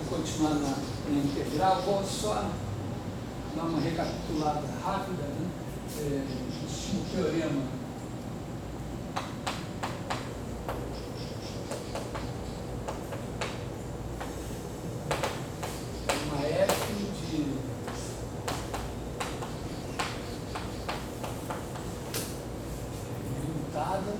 continuar na integral, vou só dar uma recapitulada rápida, né? O teorema uma F de limitada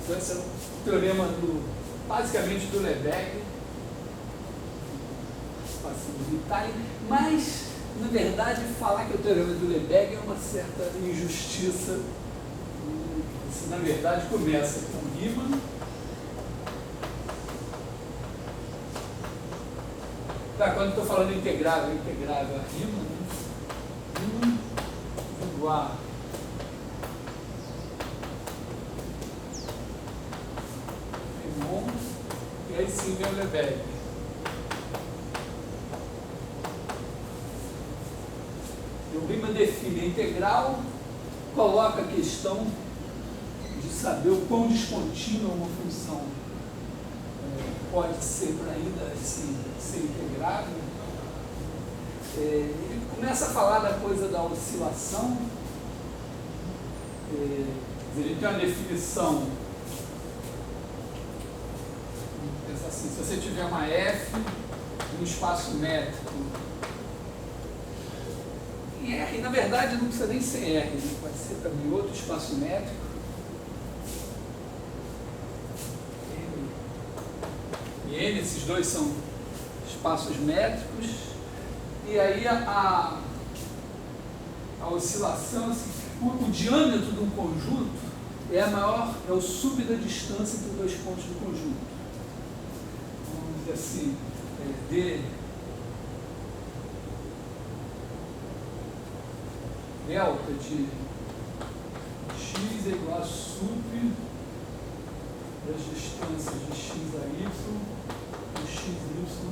esse é o teorema basicamente do Lebesgue, mas, na verdade, falar que é o teorema do Lebesgue é uma certa injustiça. Isso, na verdade, começa com Riemann, quando estou falando integrável a Riemann, né? Riemann igual e aí sim vem o Lebesgue. O Riemann define a integral, coloca a questão de saber o quão descontínua uma função pode ser para ainda assim, ser integrável. Ele começa a falar da coisa da oscilação. Ele tem uma definição. Assim, se você tiver uma F, um espaço métrico, e R, na verdade, não precisa nem ser R, né? Pode ser também outro espaço métrico. E N, esses dois são espaços métricos, e aí a oscilação, assim, o diâmetro de um conjunto é o sub da distância entre dois pontos do conjunto. Assim, D delta de x é igual a sub das distâncias de x a y, de x, y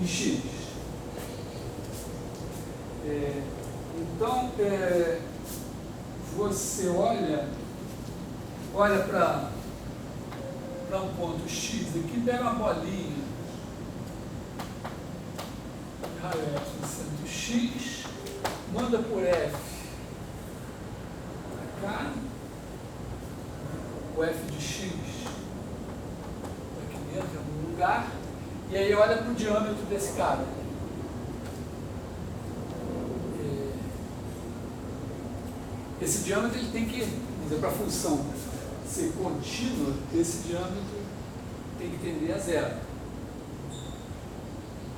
e x. Então, você olha para um ponto x aqui, pega uma bolinha, raio epsilon sendo x, manda por F para cá, o F de x aqui dentro, em algum lugar, e aí olha para o diâmetro desse cara. Esse diâmetro ele tem que, para a função ser contínua, esse diâmetro tem que tender a zero.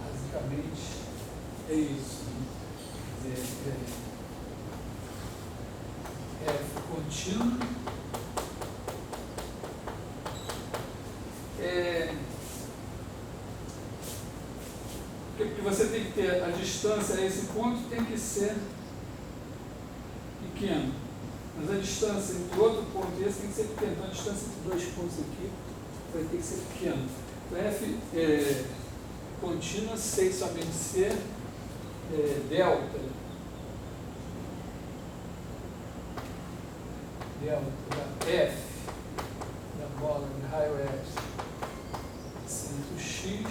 Basicamente é isso. F contínuo. Porque você tem que ter a distância a esse ponto tem que ser pequeno. Mas a distância entre outro ponto e esse tem que ser pequeno. Então a distância entre dois pontos aqui vai ter que ser pequena. Então F contínua, sei somente ser delta da F da bola de raio epsilon sendo x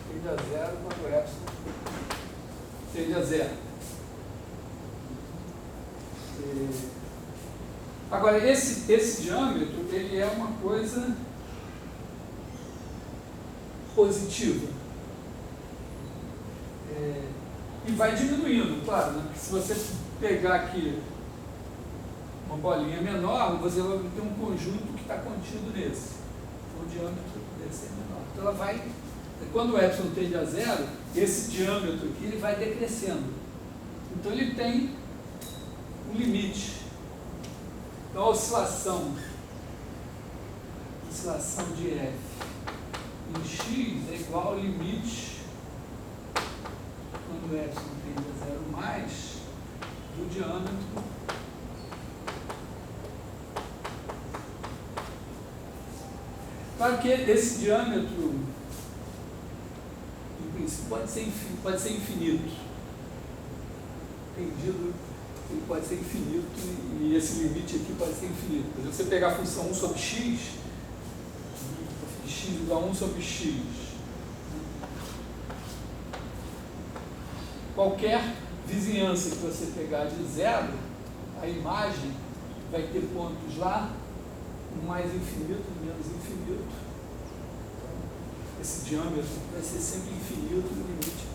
tende a zero quando epsilon tende a zero. Agora, esse diâmetro, ele é uma coisa positiva. e vai diminuindo, claro, né? Porque se você pegar aqui uma bolinha menor, você vai ter um conjunto que está contido nesse. Então o diâmetro desse é menor. Então ela vai, quando o epsilon tende a zero, esse diâmetro aqui ele vai decrescendo. Então ele tem um limite. Então a oscilação de F em x é igual ao limite, quando o epsilon tende a zero mais, do diâmetro claro que esse diâmetro, em princípio, pode ser infinito. Entendido, ele pode ser infinito e esse limite aqui pode ser infinito. Por exemplo, você pegar a função 1 sobre x, de x igual a 1 sobre x, qualquer vizinhança que você pegar de zero, a imagem vai ter pontos lá, mais infinito, menos infinito. Então, esse diâmetro vai ser sempre infinito no limite.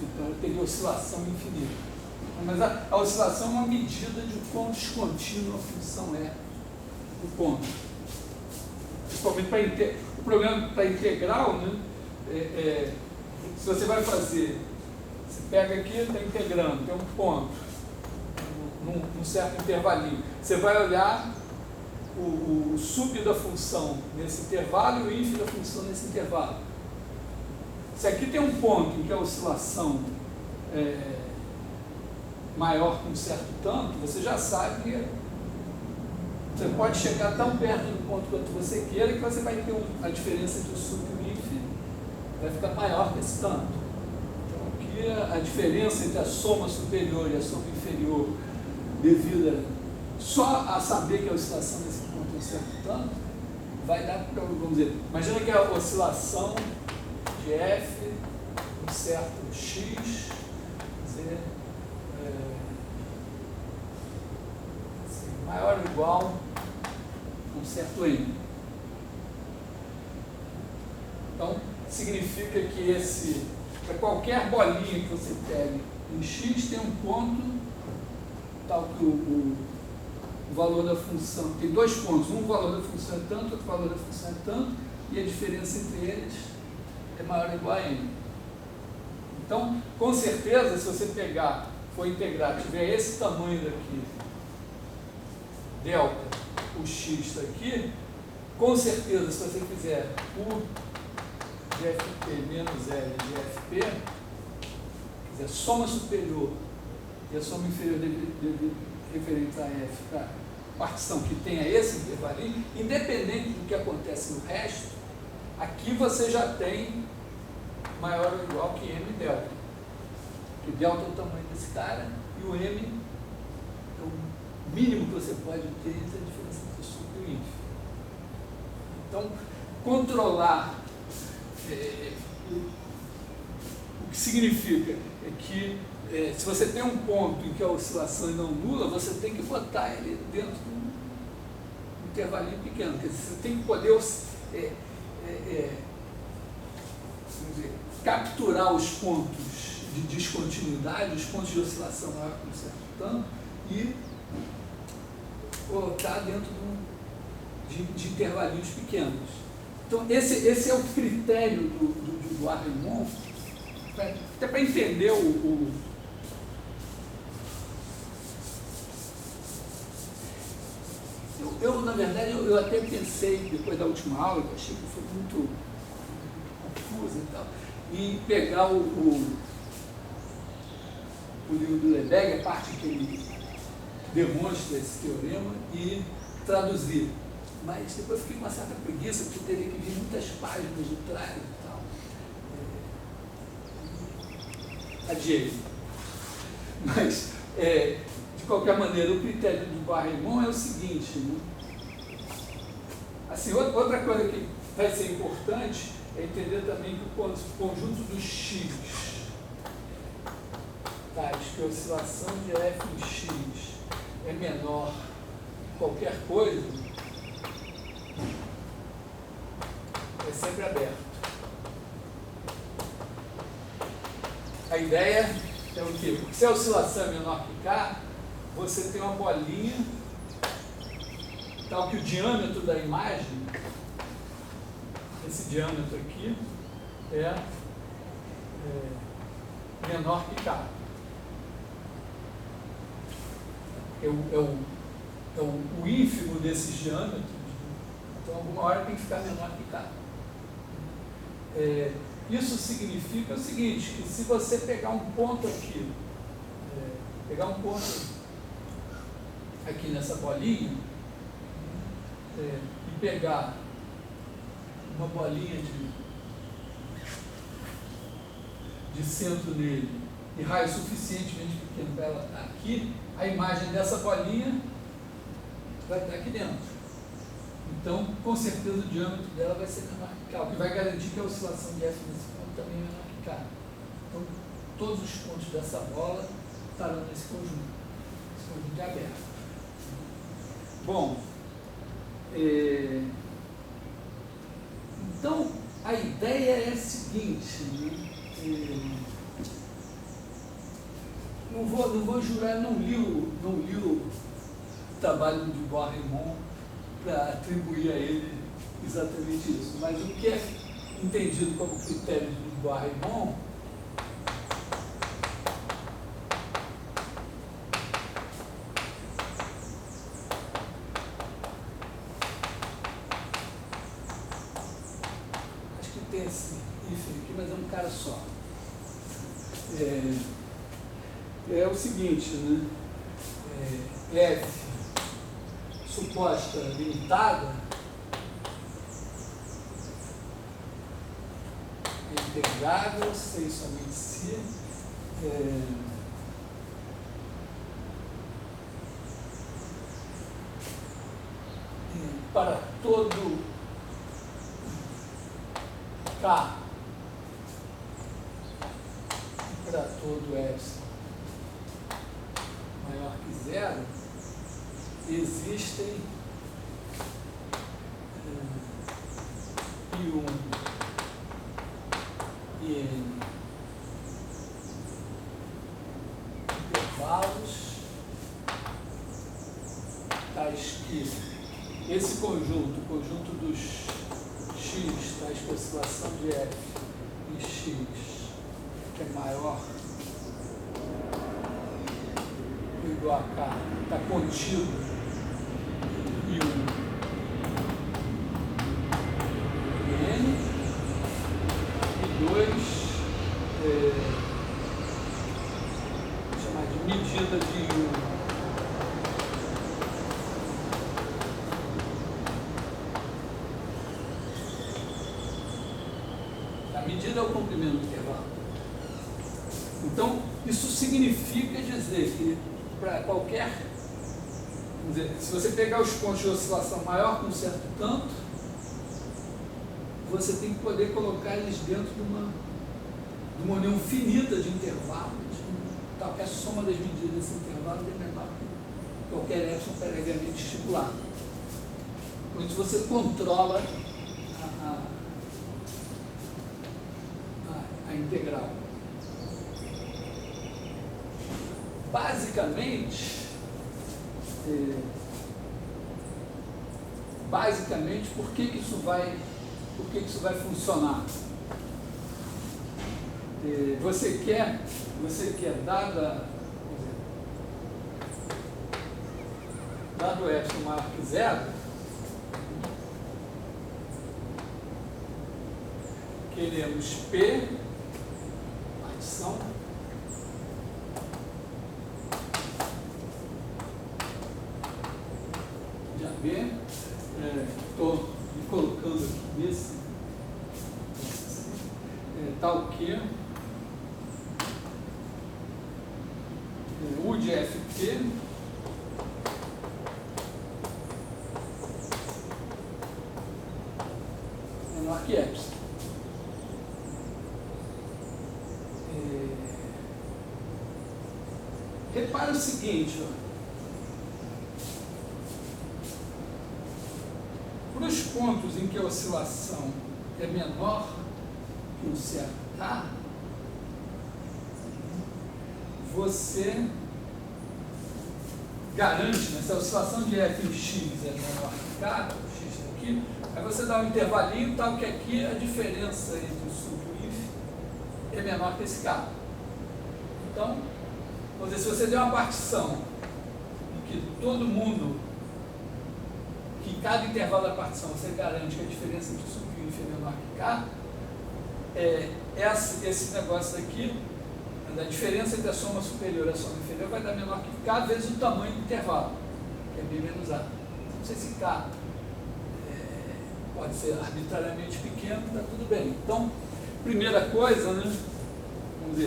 Então, eu teria oscilação infinita. Mas a oscilação é uma medida de quão descontínua a função é do ponto. Principalmente o problema para integral, né, se você vai fazer, você pega aqui, está integrando, tem um ponto, num certo intervalinho. Você vai olhar o sub da função nesse intervalo e o inf da função nesse intervalo. Se aqui tem um ponto em que a oscilação é maior que um certo tanto, você já sabe que você pode chegar tão perto do ponto quanto você queira que você vai ter a diferença entre o sub e o inf vai ficar maior que esse tanto. Então aqui a diferença entre a soma superior e a soma inferior devida só a saber que a oscilação nesse ponto é um certo tanto, vai dar para, vamos dizer, imagina que a oscilação de f, um certo x, dizer, assim, maior ou igual a um certo n. Então, significa que para qualquer bolinha que você pegue em x, tem um ponto tal que o valor da função, tem dois pontos, um valor da função é tanto, outro valor da função é tanto, e a diferença entre eles é maior ou igual a n. Então, com certeza, se você for integrar, tiver esse tamanho daqui, delta, o x daqui, com certeza, se você fizer u de fp menos l de fp, a soma superior e a soma inferior referente a f, tá? Partição que tenha esse intervalinho, independente do que acontece no resto, aqui você já tem maior ou igual que m delta. Que delta é o tamanho desse cara e o m é o mínimo que você pode ter entre a diferença entre o sub e o inf. Então, controlar o que significa é que se você tem um ponto em que a oscilação é não nula, você tem que botar ele dentro de um intervalinho pequeno. Quer dizer, você tem que poder capturar os pontos de descontinuidade, os pontos de oscilação maior que um certo tanto, e botar dentro de intervalinhos pequenos. Então, esse é o critério do Arrimon, até para entender na verdade, eu até pensei, depois da última aula, que eu achei que foi muito confusa e tal, em pegar o livro do Lebesgue, a parte que ele demonstra esse teorema, e traduzir. Mas depois fiquei com uma certa preguiça, porque teria que vir muitas páginas do trás e tal. Adiei. Mas, de qualquer maneira, o critério do Barremont é o seguinte, né? Assim, outra coisa que vai ser importante é entender também que o conjunto dos x, tais que a oscilação de f em x é menor que qualquer coisa, é sempre aberto. A ideia é o quê? Porque se a oscilação é menor que K, você tem uma bolinha, tal que o diâmetro da imagem, esse diâmetro aqui, é menor que K. O ínfimo desses diâmetros, então alguma hora tem que ficar menor que K. Isso significa o seguinte, que se você pegar um ponto aqui, nessa bolinha, e pegar uma bolinha de centro nele e raio suficientemente pequeno para ela estar aqui, a imagem dessa bolinha vai estar aqui dentro. Então, com certeza, o diâmetro dela vai ser menor que K, o que vai garantir que a oscilação de F nesse ponto também é menor que K. Então, todos os pontos dessa bola estarão nesse conjunto aberto. Bom, então, a ideia é a seguinte, né? Não vou jurar, não li o trabalho de Bois-Reymond para atribuir a ele exatamente isso, mas o que é entendido como critério de Bois-Reymond acho que tem esse hífen aqui, mas é um cara só. É o seguinte, né? F suposta limitada é integrável sem somente si, para todo K e para todo epsilon maior que zero, existem I1 e N intervalos tais que esse conjunto, o conjunto dos x, tais que a oscilação de F e x é maior ou igual a K, está contido em I1 N e 2, vou chamar de medida de I1. A medida é o comprimento do intervalo. Então, isso significa dizer que para qualquer, vamos dizer, se você pegar os pontos de oscilação maior que um certo tanto, você tem que poder colocar eles dentro de uma união finita de intervalos, tal que a soma das medidas desse intervalo é menor que qualquer epsilon previamente estipulado. Com isso você controla a integral. Basicamente, por que isso vai funcionar? Você quer dado epsilon maior que zero, queremos P, partição, de AB, estou me colocando aqui nesse, tal que U de FP menor que epsilon. Repara o seguinte, para os pontos em que a oscilação é menor que um certo K, você garante, né, se a oscilação de f em x é menor que k, o x está aqui, aí você dá um intervalinho tal que aqui a diferença entre o sub e o if é menor que esse k. Então, vamos dizer, se você der uma partição em que todo mundo, que cada intervalo da partição você garante que a diferença entre o sub e o if é menor que k, esse negócio aqui, a diferença entre a soma superior e a soma inferior vai dar menor que k vezes o tamanho do intervalo, que é b menos a. Não sei se k pode ser arbitrariamente pequeno, está tudo bem. Então, primeira coisa, né, vamos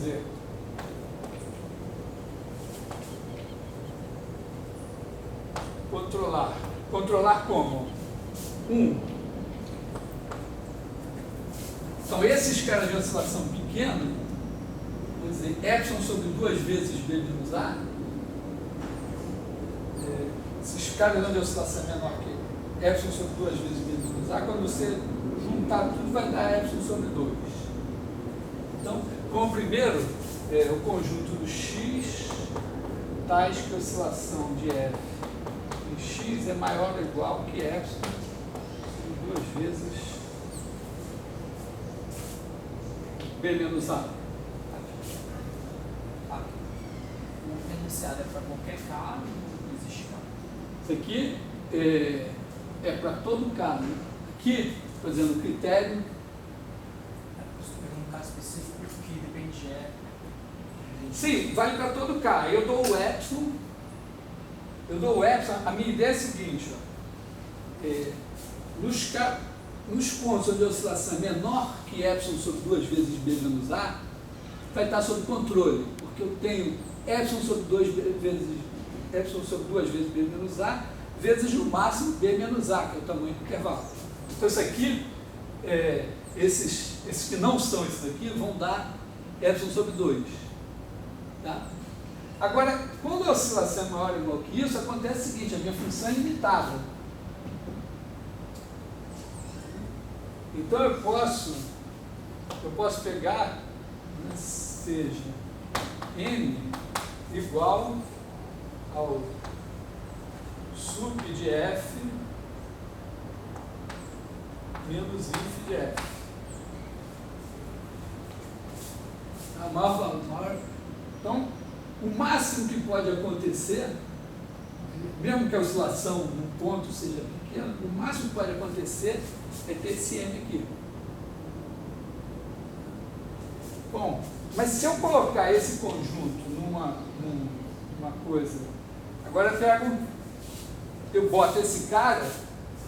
dizer, controlar como? Então, esses caras de oscilação pequena, vamos dizer, epsilon sobre 2 vezes b menos a, esses caras de oscilação menor que epsilon sobre 2 vezes b menos a, quando você juntar tudo, vai dar epsilon sobre 2. Então, como primeiro, o conjunto do x, tais que a oscilação de f em x é maior ou igual que epsilon sobre 2 vezes b menos a. O enunciado é para qualquer k, não existe k. Isso aqui é para todo k. Né? Aqui, por exemplo, o critério. Estou pegando um caso específico que depende Sim, vale para todo k. Eu dou o epsilon. A minha ideia é a seguinte: nos pontos onde a oscilação é menor que epsilon sobre 2 vezes b menos a, vai estar sob controle, porque eu tenho epsilon sobre 2 vezes b menos a, vezes no máximo b menos a, que é o tamanho do intervalo. Então isso aqui, esses que não são esses aqui, vão dar epsilon sobre 2. Tá? Agora, quando a oscilação é maior ou igual que isso, acontece o seguinte: a minha função é limitada. Então eu posso pegar, né, seja n igual ao sub de f menos inf de f. Então, o máximo que pode acontecer, mesmo que a oscilação no ponto seja pequena, o máximo que pode acontecer é ter esse m aqui. Bom, mas se eu colocar esse conjunto numa coisa, agora eu boto esse cara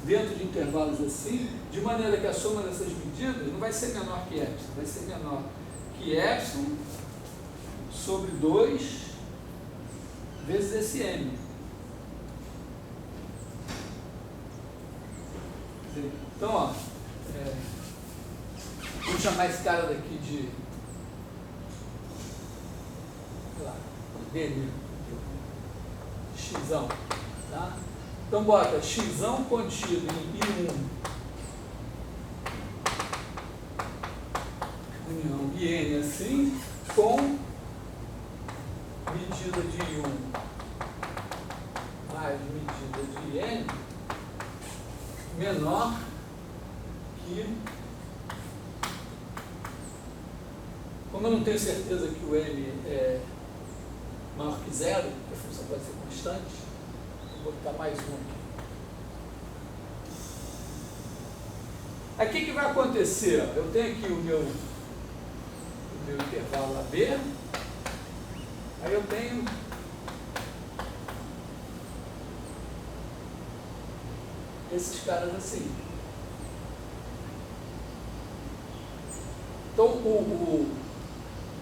dentro de intervalos assim, de maneira que a soma dessas medidas não vai ser menor que epsilon, vai ser menor que epsilon sobre 2 vezes esse m. Então, ó, vou chamar esse cara daqui de, sei lá, dele, xão, tá? Então, bota xão contido em I1 união IN assim, com medida de I1 mais medida de IN menor que, como eu não tenho certeza que o M é maior que zero, que a função pode ser constante, vou botar mais um aqui. Aí o que vai acontecer? Eu tenho aqui o meu intervalo AB, aí eu tenho esses caras assim. Então,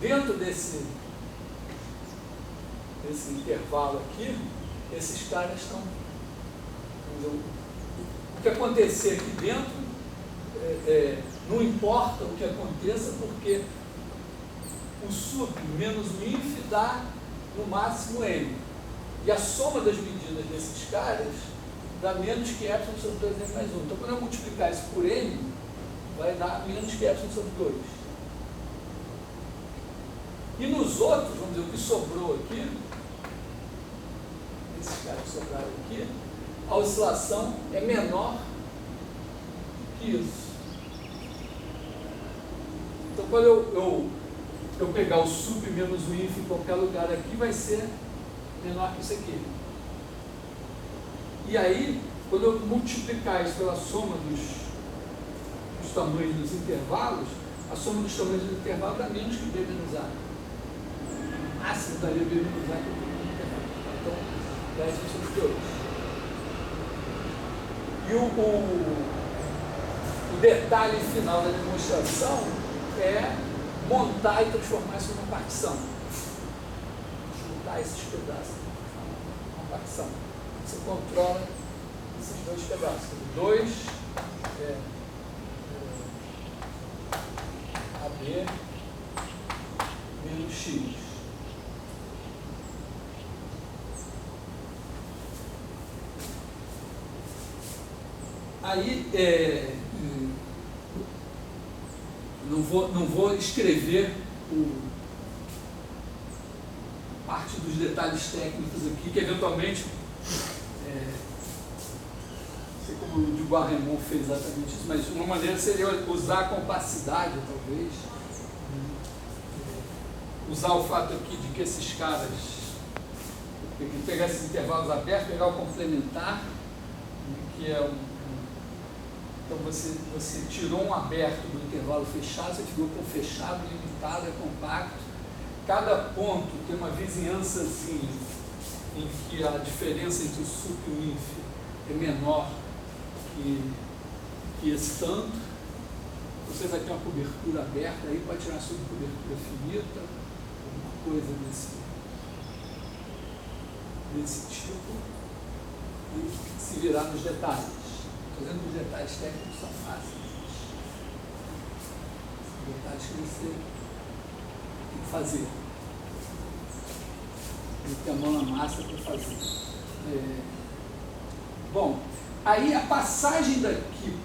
dentro desse intervalo aqui, esses caras estão... O que acontecer aqui dentro, não importa o que aconteça, porque o sub menos o inf dá no máximo m. E a soma das medidas desses caras dá menos que epsilon sobre 2m mais 1. Então, quando eu multiplicar isso por n, vai dar menos que epsilon sobre 2. E nos outros, vamos dizer, o que sobrou aqui, esses caras que sobraram aqui, a oscilação é menor que isso. Então, quando eu pegar o sup menos o inf em qualquer lugar aqui, vai ser menor que isso aqui. E aí, quando eu multiplicar isso pela soma dos tamanhos dos intervalos, a soma dos tamanhos do intervalo dá menos que B menos A. Máximo daria B menos A que eu tenho no intervalo. Então, 10 sobre 2. E o detalhe final da demonstração é montar e transformar isso numa partição. Juntar esses pedaços numa partição. Você controla esses dois pedaços. 2 AB menos X. Aí, não vou escrever parte dos detalhes técnicos aqui, que eventualmente, não sei como o Dubois Reymond fez exatamente isso, mas uma maneira seria usar a compacidade, talvez, usar o fato aqui de que esses caras, pegar esses intervalos abertos, pegar o complementar, que é então você tirou um aberto do intervalo fechado, você ficou com fechado, limitado, é compacto. Cada ponto tem uma vizinhançazinha em que a diferença entre o sup e o inf é menor que esse tanto. Você vai ter uma cobertura aberta, aí pode tirar sobre cobertura finita, alguma coisa desse tipo, e se virar nos detalhes. Fazendo os detalhes técnicos são fáceis. São detalhes que você tem que fazer. Tem que ter a mão na massa para fazer. Bom, aí a passagem daqui,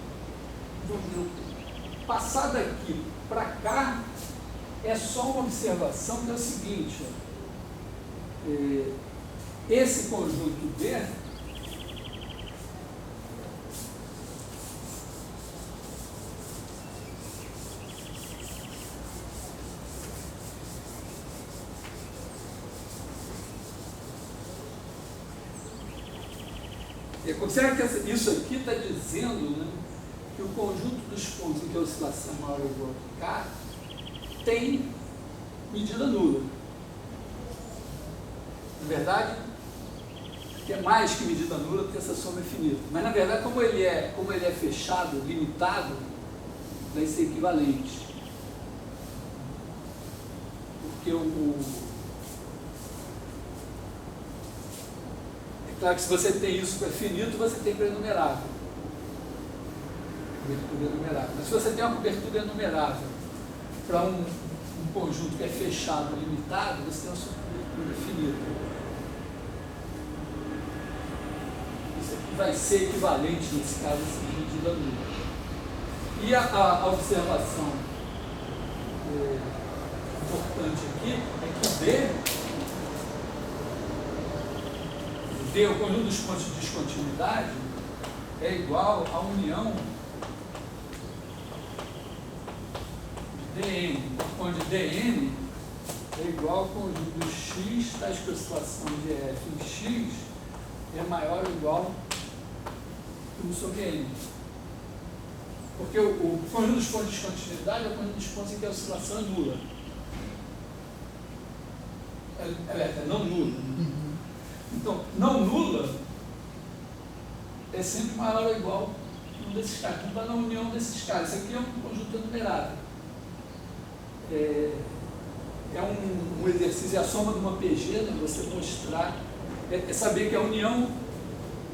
passar daqui para cá é só uma observação que é o seguinte, esse conjunto D observa que isso aqui está dizendo, né, que o conjunto dos pontos em que a oscilação é maior ou igual a K tem medida nula. Na verdade, é mais que medida nula, porque essa soma é finita. Mas, na verdade, como ele é fechado, limitado, vai ser equivalente. Porque claro que se você tem isso para finito, você tem para enumerável. Cobertura enumerável. Mas se você tem uma cobertura enumerável para um conjunto que é fechado, limitado, você tem uma subcobertura finita. Isso aqui vai ser equivalente, nesse caso, a medida nula. E a observação importante aqui é que D, o conjunto dos pontos de descontinuidade, é igual à união de Dn, onde Dn é igual ao conjunto do x, tais que a oscilação de f em x é maior ou igual a 1 sobre n. Porque o conjunto dos pontos de descontinuidade é o conjunto dos pontos em que a oscilação é nula. Ela é não nula. Então, não nula é sempre maior ou igual a um desses caras. Então, está na união desses caras. Isso aqui é um conjunto enumerável. É um exercício, é a soma de uma PG, né? Você mostrar, é saber que a união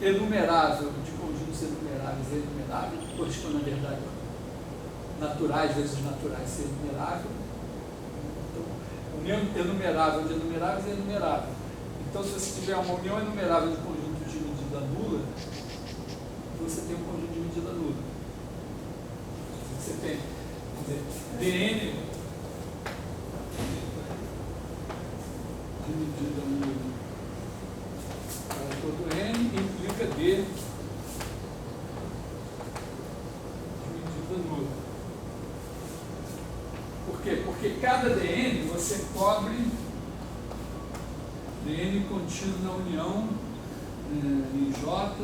enumerável de conjuntos enumeráveis é enumerável, que corresponde, na verdade, naturais vezes naturais ser enumerável. Então, união enumerável de enumeráveis é enumerável. Então, se você tiver uma união enumerável de conjunto de medida nula, você tem um conjunto de medida nula. Você tem, quer dizer, Dn quê? Porque cada DN você cobre DN contido na união em J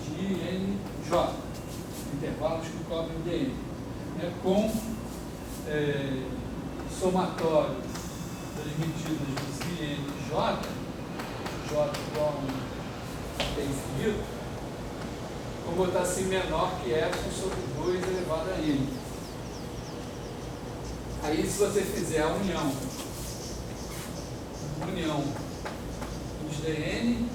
de NJ, intervalos que cobrem DN, né, com somatório das medidas dos IN e J, J igual a infinito, vou botar assim menor que epsilon sobre 2 elevado a n. Aí se você fizer a união dos dn,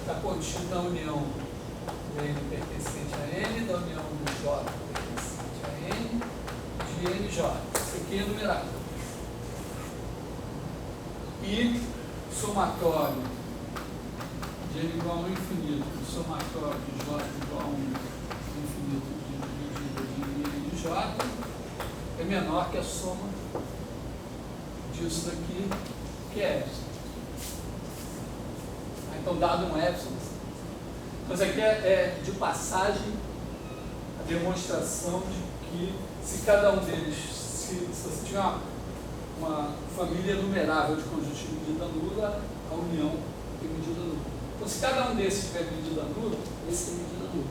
está contido na união do n pertencente a n, da união do j pertencente a n, de nj. Isso aqui é numerado. E somatório de n igual a 1 infinito, o somatório de j igual a 1 infinito de n de j é menor que a soma disso daqui, que é epsilon. Então, dado um epsilon, então isso aqui é de passagem a demonstração de que se cada um deles, se você tiver uma família numerável de conjuntos de medida nula, a união tem medida nula. Então, se cada um desses tiver medida nula, esse tem medida nula.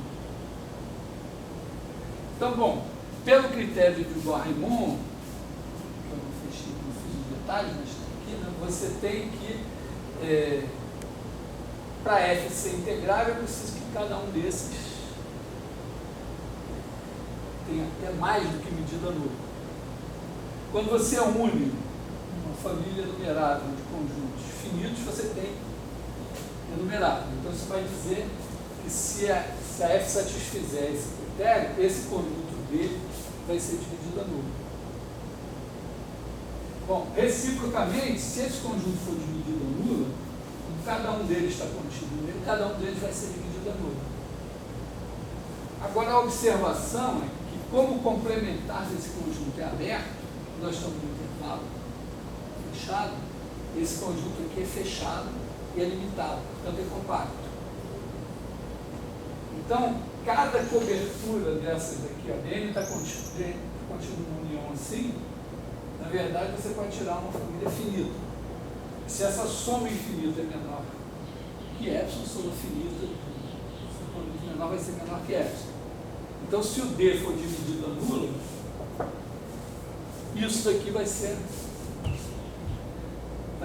Então, bom, pelo critério de Gabor-Reymond, que eu não fiz os detalhes, mas aqui, né, você tem que, para f ser integrável, é preciso que cada um desses tenha até mais do que medida nula. Quando você une uma família numerável de conjuntos finitos, você tem enumerável. Então, isso vai dizer que se a f satisfizer esse critério, esse conjunto dele vai ser dividido a nula. Bom, reciprocamente, se esse conjunto for dividido a nula, cada um deles está contido nele, cada um deles vai ser dividido a nula. Agora, a observação é que, como o complementar desse conjunto é aberto, nós estamos no intervalo fechado, esse conjunto aqui é fechado e é limitado, portanto é compacto. Então, cada cobertura dessas aqui, a DN está contida numa união assim, na verdade você pode tirar uma família finita. Se essa soma infinita é menor que epsilon, soma finita, se for menor, vai ser menor que epsilon. Então, se o D for dividido a nula, isso daqui vai ser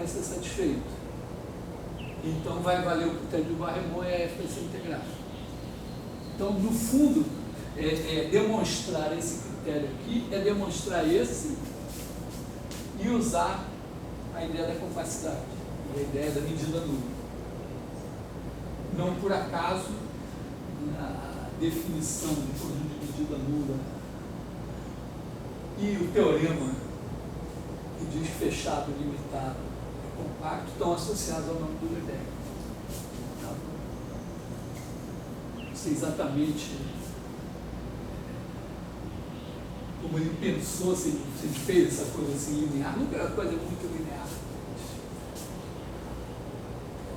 satisfeito. Então, vai valer o critério de Gabor-Reymond e a f vai ser integral. Então, no fundo, demonstrar esse critério aqui é demonstrar esse e usar a ideia da compacidade, a ideia da medida nula. Não por acaso, na definição de conjunto de medida nula e o teorema que diz fechado, limitado e compacto estão associados ao nome do Lebesgue. Não sei exatamente como ele pensou, se ele fez essa coisa assim linear. Nunca era coisa muito linear. De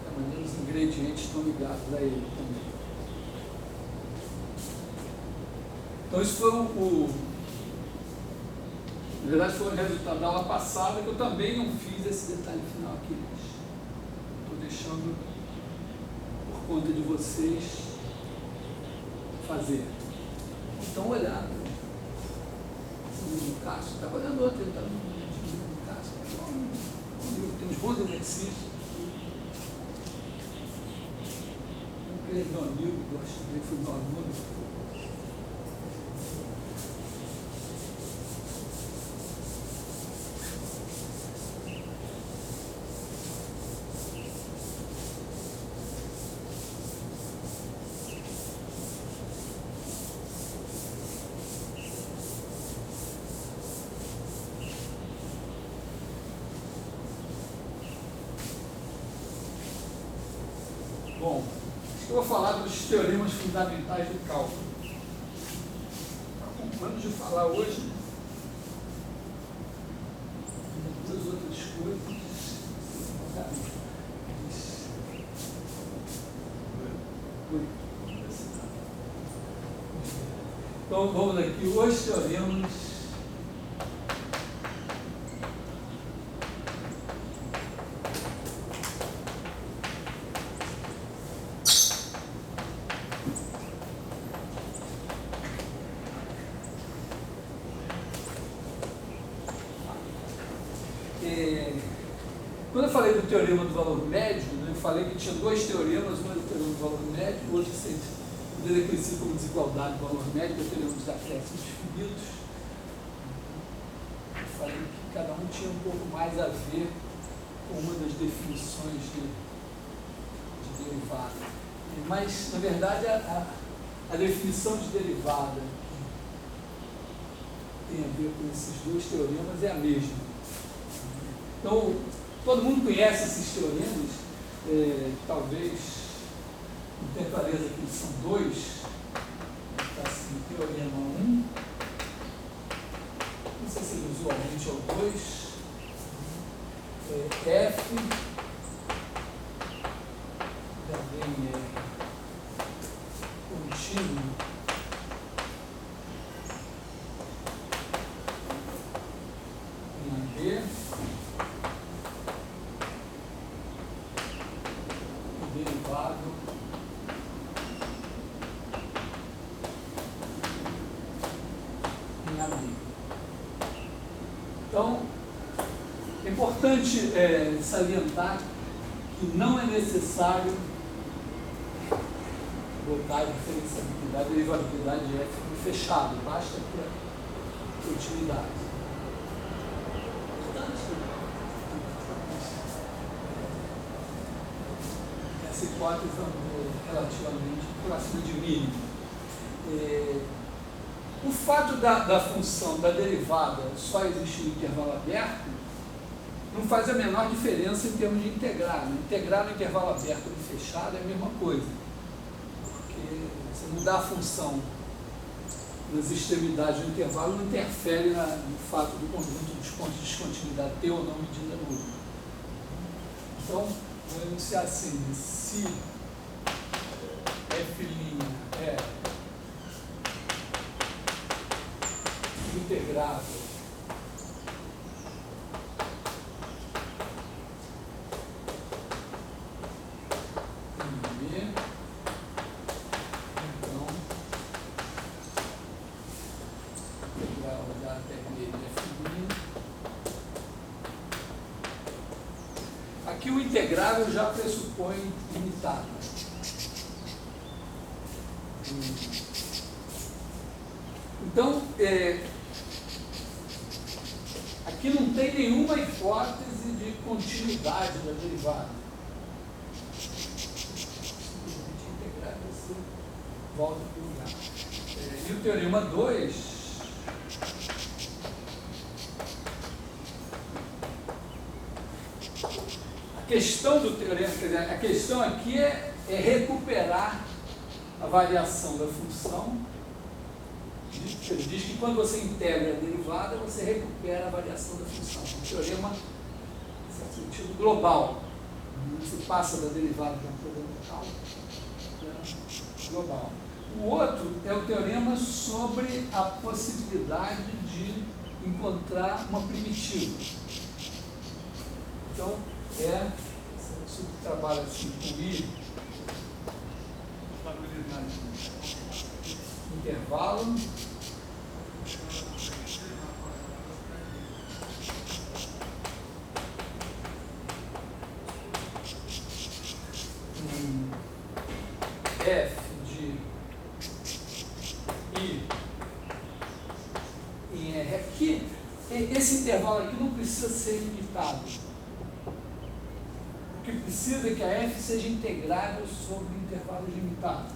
qualquer maneira, os ingredientes estão ligados a ele também. Então, isso foi na verdade, foi o resultado da aula passada, que eu também não fiz esse detalhe final aqui. Estou deixando por conta de vocês fazer. Então, olhar. O Cássio está olhando outro, ele está no Cássio. Tem uns bons exercícios. Ele é meu amigo, gosto dele, foi meu aluno. Bom, eu vou falar dos teoremas fundamentais do cálculo. Vamos de falar hoje de duas outras coisas. Então, vamos aqui, os teoremas Quando eu falei do teorema do valor médio, eu falei que tinha dois teoremas, um era o teorema do valor médio, o outro é conhecido como desigualdade do valor médio, que é o teorema dos acréscimos finitos. Eu falei que cada um tinha um pouco mais a ver com uma das definições de derivada. Mas, na verdade, a definição de derivada que tem a ver com esses dois teoremas é a mesma. Então, todo mundo conhece esses teoremas, talvez não tenha clareza que eles são dois. Está assim, teorema 1, não sei se usualmente é o 2, F, também é contínuo, em B, derivado em AB. Então, é importante salientar que não é necessário botar a diferenciabilidade, a derivabilidade de F no fechado, basta ter utilidade. Essa hipótese é relativamente próxima de mínimo. O fato da função da derivada só existir no intervalo aberto não faz a menor diferença em termos de integrar. Integrar no intervalo aberto ou no fechado é a mesma coisa. Porque você mudar a função nas extremidades do intervalo não interfere no fato do conjunto dos pontos de descontinuidade ter ou não medida única. Então, vou enunciar assim: se F' é integrável em B, então integral da até B de F'. Aqui o integrável já pressupõe limitado. Então, aqui não tem nenhuma hipótese de continuidade da derivada. Simplesmente integrar e você volta para o lugar. E o teorema 2, a questão do teorema, quer dizer, a questão aqui é recuperar a variação da função. Ele diz que quando você integra a derivada, você recupera a variação da função. Um teorema, em certo sentido, global. Não se passa da derivada de um problema local, é global. O outro é o teorema sobre a possibilidade de encontrar uma primitiva. Então, se trabalha assim com I, intervalo, F de I em R. Aqui, esse intervalo aqui não precisa ser limitado. O que precisa é que a F seja integrável sobre intervalos limitados.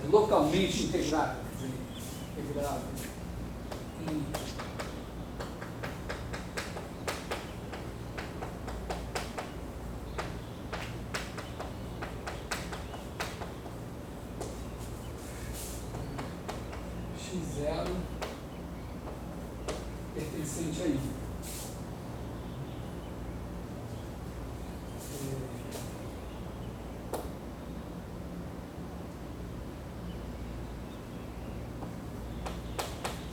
É localmente integrável. Integrável em x0 pertencente a I.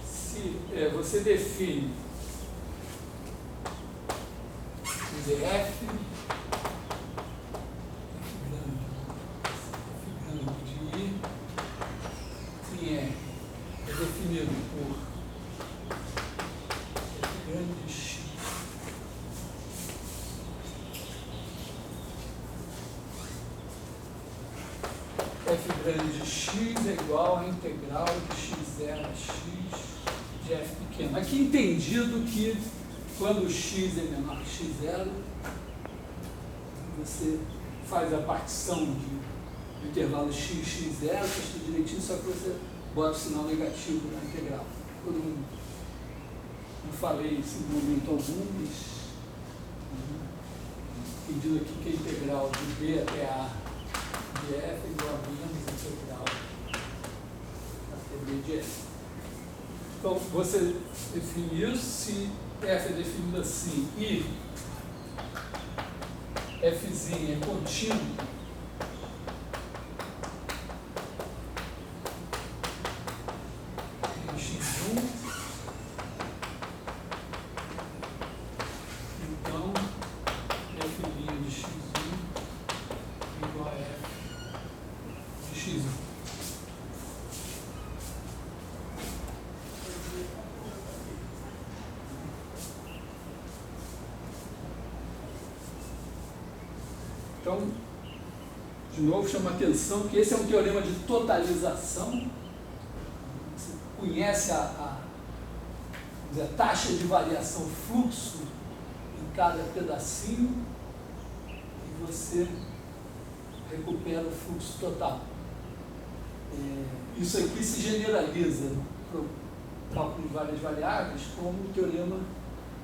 Se você define F grande de I em R f grande de x é igual à integral de x0 a x de f pequeno. Aqui entendido que quando x é menor que x0, você faz a partição do intervalo x, x0, faz tudo direitinho, só que você bota o sinal negativo na integral. Não falei isso em momento algum, mas pedido aqui que a integral de b até a de f é igual a menos integral até b de f. Então, você define isso, se f é definido assim e fzinho é contínuo, em x1, então f' de x1 igual a f de x1. Então, de novo, chama a atenção que esse é um teorema de totalização. Você conhece a taxa de variação fluxo em cada pedacinho e você recupera o fluxo total. Isso aqui se generaliza para o cálculo de várias variáveis como o teorema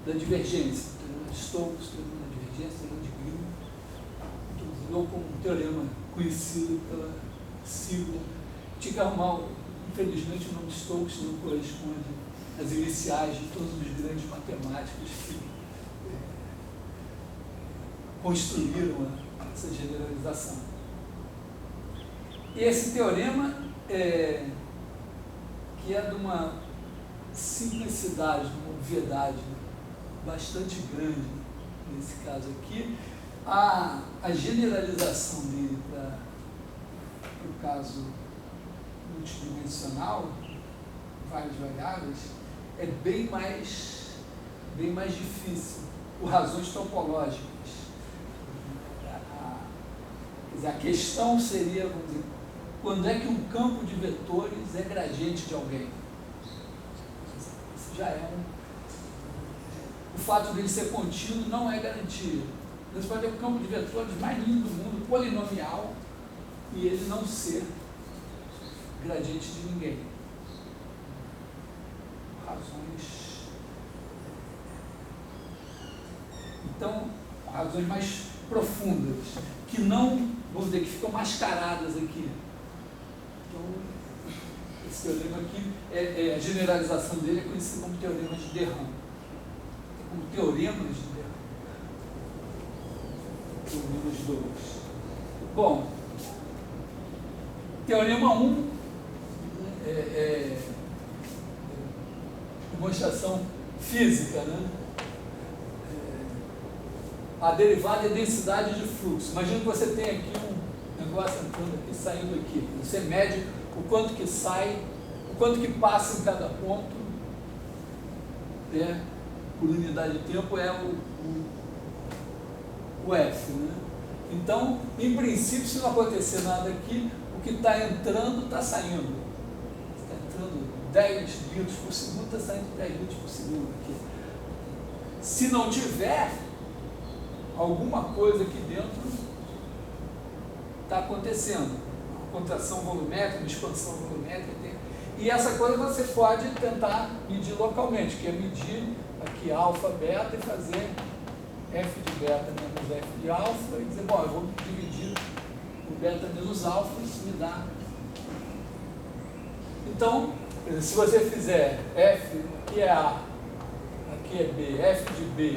da divergência, o teorema de Stokes, o teorema da divergência, o teorema de Green, ou como um teorema conhecido pela sigla. Tinha que arrumar, infelizmente, o nome de Stokes não corresponde às iniciais de todos os grandes matemáticos que construíram essa generalização. E esse teorema, que é de uma simplicidade, de uma obviedade bastante grande, nesse caso aqui, a generalização dele para o caso multidimensional, várias variáveis, é bem mais difícil, por razões topológicas. Quer dizer, a questão seria, vamos dizer, quando é que um campo de vetores é gradiente de alguém? Isso já é o fato dele ser contínuo não é garantia. Você pode ter um campo de vetores mais lindo do mundo, polinomial, e ele não ser gradiente de ninguém. Razões. Então, razões mais profundas, que não, vamos dizer, que ficam mascaradas aqui. Então, esse teorema aqui, a generalização dele é conhecido como teorema de de Rham. Como teoremas de de Rham. Teoremas de Douglas. Bom, teorema 1 demonstração física, né? A derivada é densidade de fluxo. Imagina que você tem aqui um negócio entrando aqui, saindo aqui. Você mede o quanto que sai, o quanto que passa em cada ponto, por unidade de tempo, é o F, né? Então, em princípio, se não acontecer nada aqui, o que está entrando está saindo. Está entrando 10 litros por segundo, está saindo 10 litros por segundo aqui. Se não tiver alguma coisa aqui dentro, está acontecendo. Uma contração volumétrica, uma expansão volumétrica. E essa coisa você pode tentar medir localmente, que é medir aqui alfa, beta e fazer f de beta menos f de alfa e dizer, bom, eu vou dividir o beta menos alfa, isso me dá. Então, se você fizer f, aqui é A, aqui é B, f de B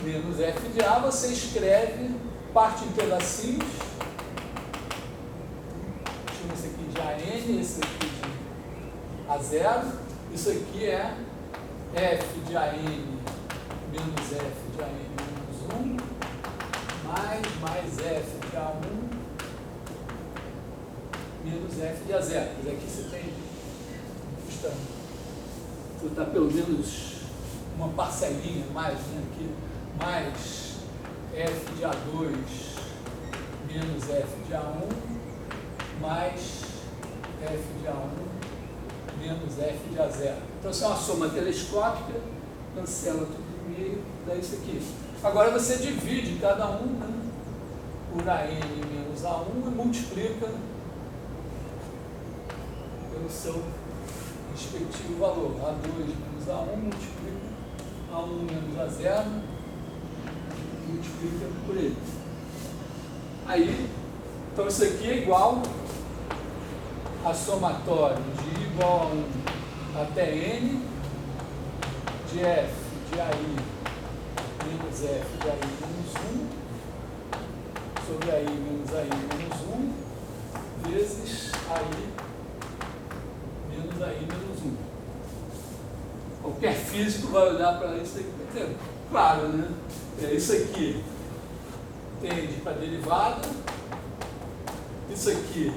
menos f de A, você escreve, parte em pedacinhos, chama esse aqui de AN, esse aqui de A0, isso aqui é f de AN menos f de AN menos 1, mais f de A1 menos f de A0. Quer dizer, aqui você tem, está pelo menos uma parcelinha mais, né, aqui, mais f de A2 menos f de A1 mais f de A1 menos f de A0. Então, isso é uma soma telescópica, cancela tudo no meio, dá isso aqui. Agora você divide cada um, né, por AN menos A1 e multiplica pelo seu respectivo valor. A2 menos A1 multiplica A1 menos A0, multiplica por ele. Aí, então isso aqui é igual a somatório de I igual a 1 até N de F de AI menos F de AI menos 1 sobre AI menos AI menos 1 vezes AI menos AI menos 1. Qualquer físico vai olhar para isso aqui e dizer, claro, né? Isso aqui tende para a derivada, isso aqui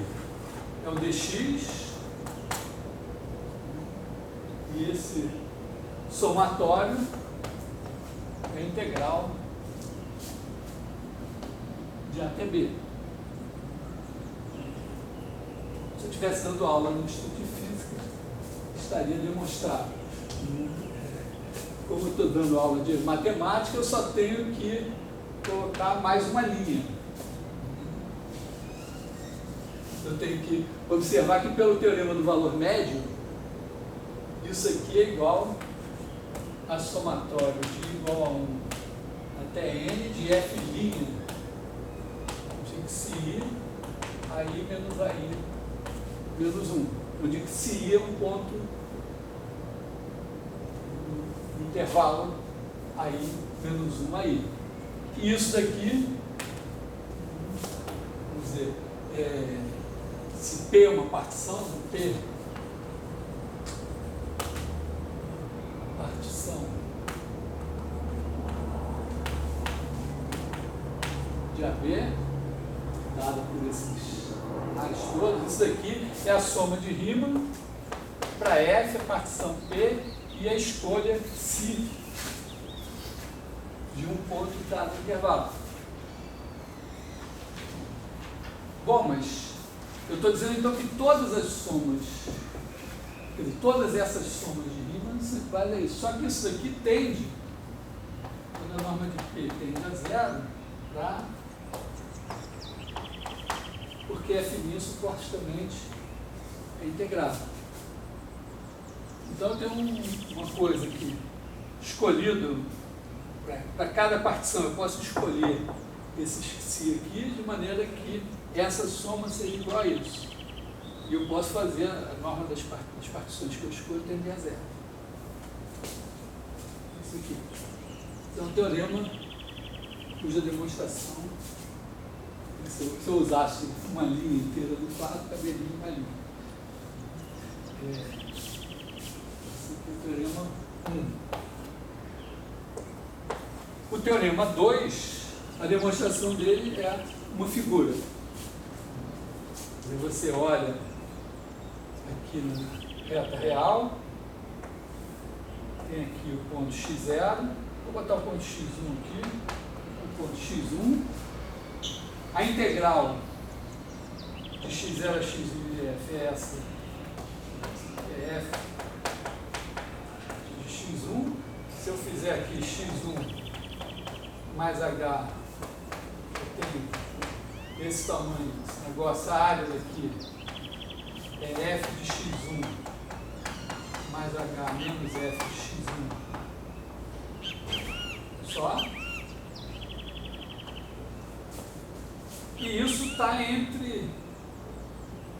é o dx, e esse somatório é a integral de A até B. Se eu estivesse dando aula no Instituto de Física, estaria demonstrado. Como eu estou dando aula de matemática, eu só tenho que colocar mais uma linha. Eu tenho que observar que pelo teorema do valor médio, isso aqui é igual a somatório de igual a 1 até N de F' de xi aí menos aí menos 1. Onde xi é um ponto no intervalo aí menos 1 aí. E isso daqui, vamos dizer, se P é uma partição, P partição de AB, dada por esses raros todos, isso daqui é a soma de Riemann para F, a partição P e a escolha si de um ponto que está no intervalo. Bom, mas eu estou dizendo então que todas as somas, quer dizer, todas essas somas de Riemann valem isso. Só que isso daqui tende, quando a norma de P tende a zero, tá? Porque F' supostamente é integrável. Então eu tenho uma coisa aqui, escolhido, para cada partição eu posso escolher esse xi aqui, de maneira que essa soma seja igual a isso. E eu posso fazer a norma das partições que eu escolho tender a zero. Isso aqui. Então, um teorema cuja demonstração, se eu usasse uma linha inteira do quadro, caberia em uma linha. Esse aqui é o teorema 1. O teorema 2, a demonstração dele é uma figura. Você olha aqui na reta real, tem aqui o ponto x0, vou botar o ponto x1 aqui, o ponto x1, a integral de x0 a x de f é essa, é f de x1, se eu fizer aqui x1 mais h, eu tenho esse tamanho, esse negócio, a área daqui é f de x1 mais h menos f de x1 só. E isso está entre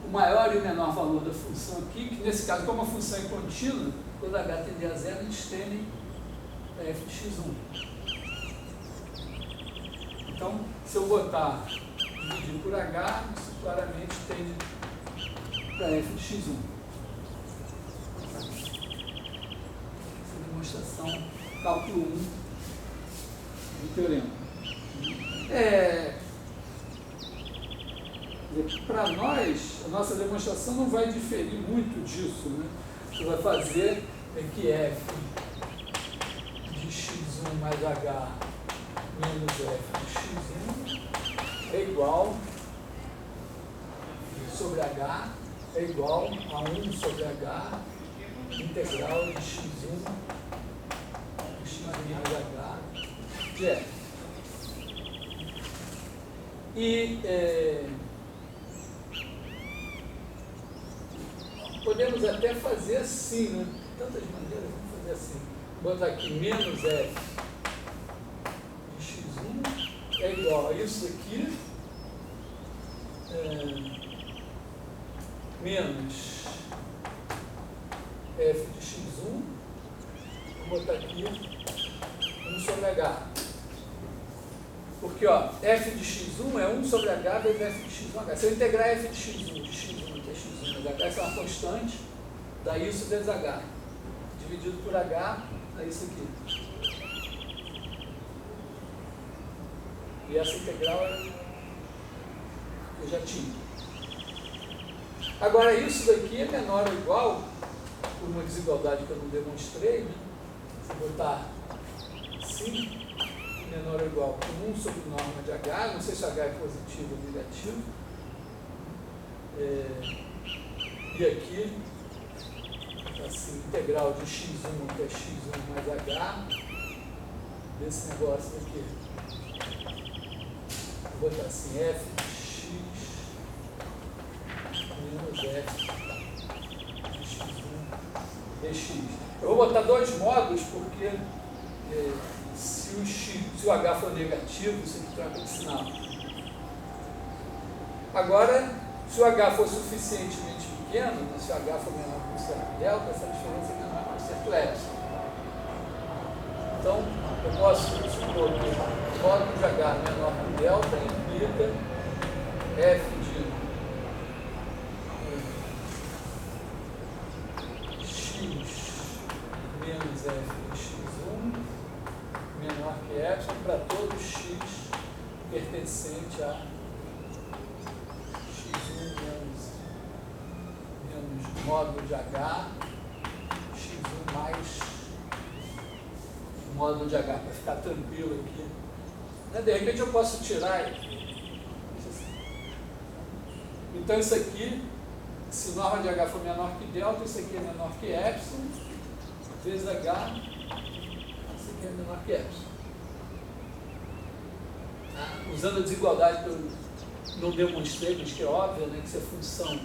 o maior e o menor valor da função aqui, que nesse caso, como a função é contínua, quando h tender a zero, eles tendem a f de x1. Então, se eu botar dividir por h, isso claramente tende para f de x1. Essa é a demonstração, cálculo 1 do teorema. Para nós, a nossa demonstração não vai diferir muito disso, né? O que vai fazer é que f de x1 mais h menos f de x1 é igual sobre H é igual a 1 sobre H integral de x1 mais H de F. E podemos até fazer assim, né? De tantas maneiras, vamos fazer assim. Vou botar aqui menos F de x1 é igual a isso aqui, menos F de x1, vou botar aqui 1 sobre H. Porque, ó, F de x1 é 1 sobre H vezes F de x1H. Se eu integrar F de x1, que é x1 vezes H, essa é uma constante, dá isso vezes H. Dividido por H, dá isso aqui. E essa integral eu já tinha. Agora, isso daqui é menor ou igual, por uma desigualdade que eu não demonstrei, né? Se eu botar assim, menor ou igual a 1 sobre norma de H, não sei se H é positivo ou negativo. E aqui, assim, integral de x1 até x1 mais H, desse negócio aqui. Vou botar assim, f de x menos f de x1 dx. Eu vou botar dois modos porque se o H for negativo, isso aqui troca de sinal. Agora, se o H for suficientemente pequeno, se o H for menor que o certo delta, essa diferença é menor que o certo epsilon. Então, eu posso supor que o módulo de H menor que o delta implica f de x menos f de x1 menor que epsilon para todo x pertencente a x1 menos módulo de H, x1 mais módulo de H, para ficar tranquilo aqui. De repente eu posso tirar. Então isso aqui, se norma de H for menor que delta, isso aqui é menor que epsilon, vezes H, isso aqui é menor que epsilon. Usando a desigualdade que eu não demonstrei, mas que é óbvia, né, que se a função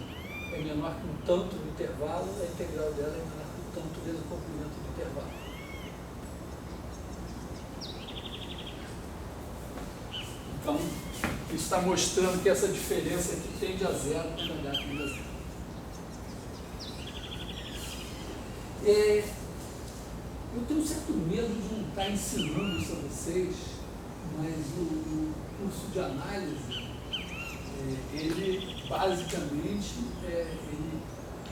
é menor que um tanto no intervalo, a integral dela é menor que um tanto vezes o comprimento do intervalo. Então, isso está mostrando que essa diferença aqui tende a zero quando H tende a zero. Eu tenho um certo medo de não estar ensinando isso a vocês, mas o curso de análise, ele basicamente ele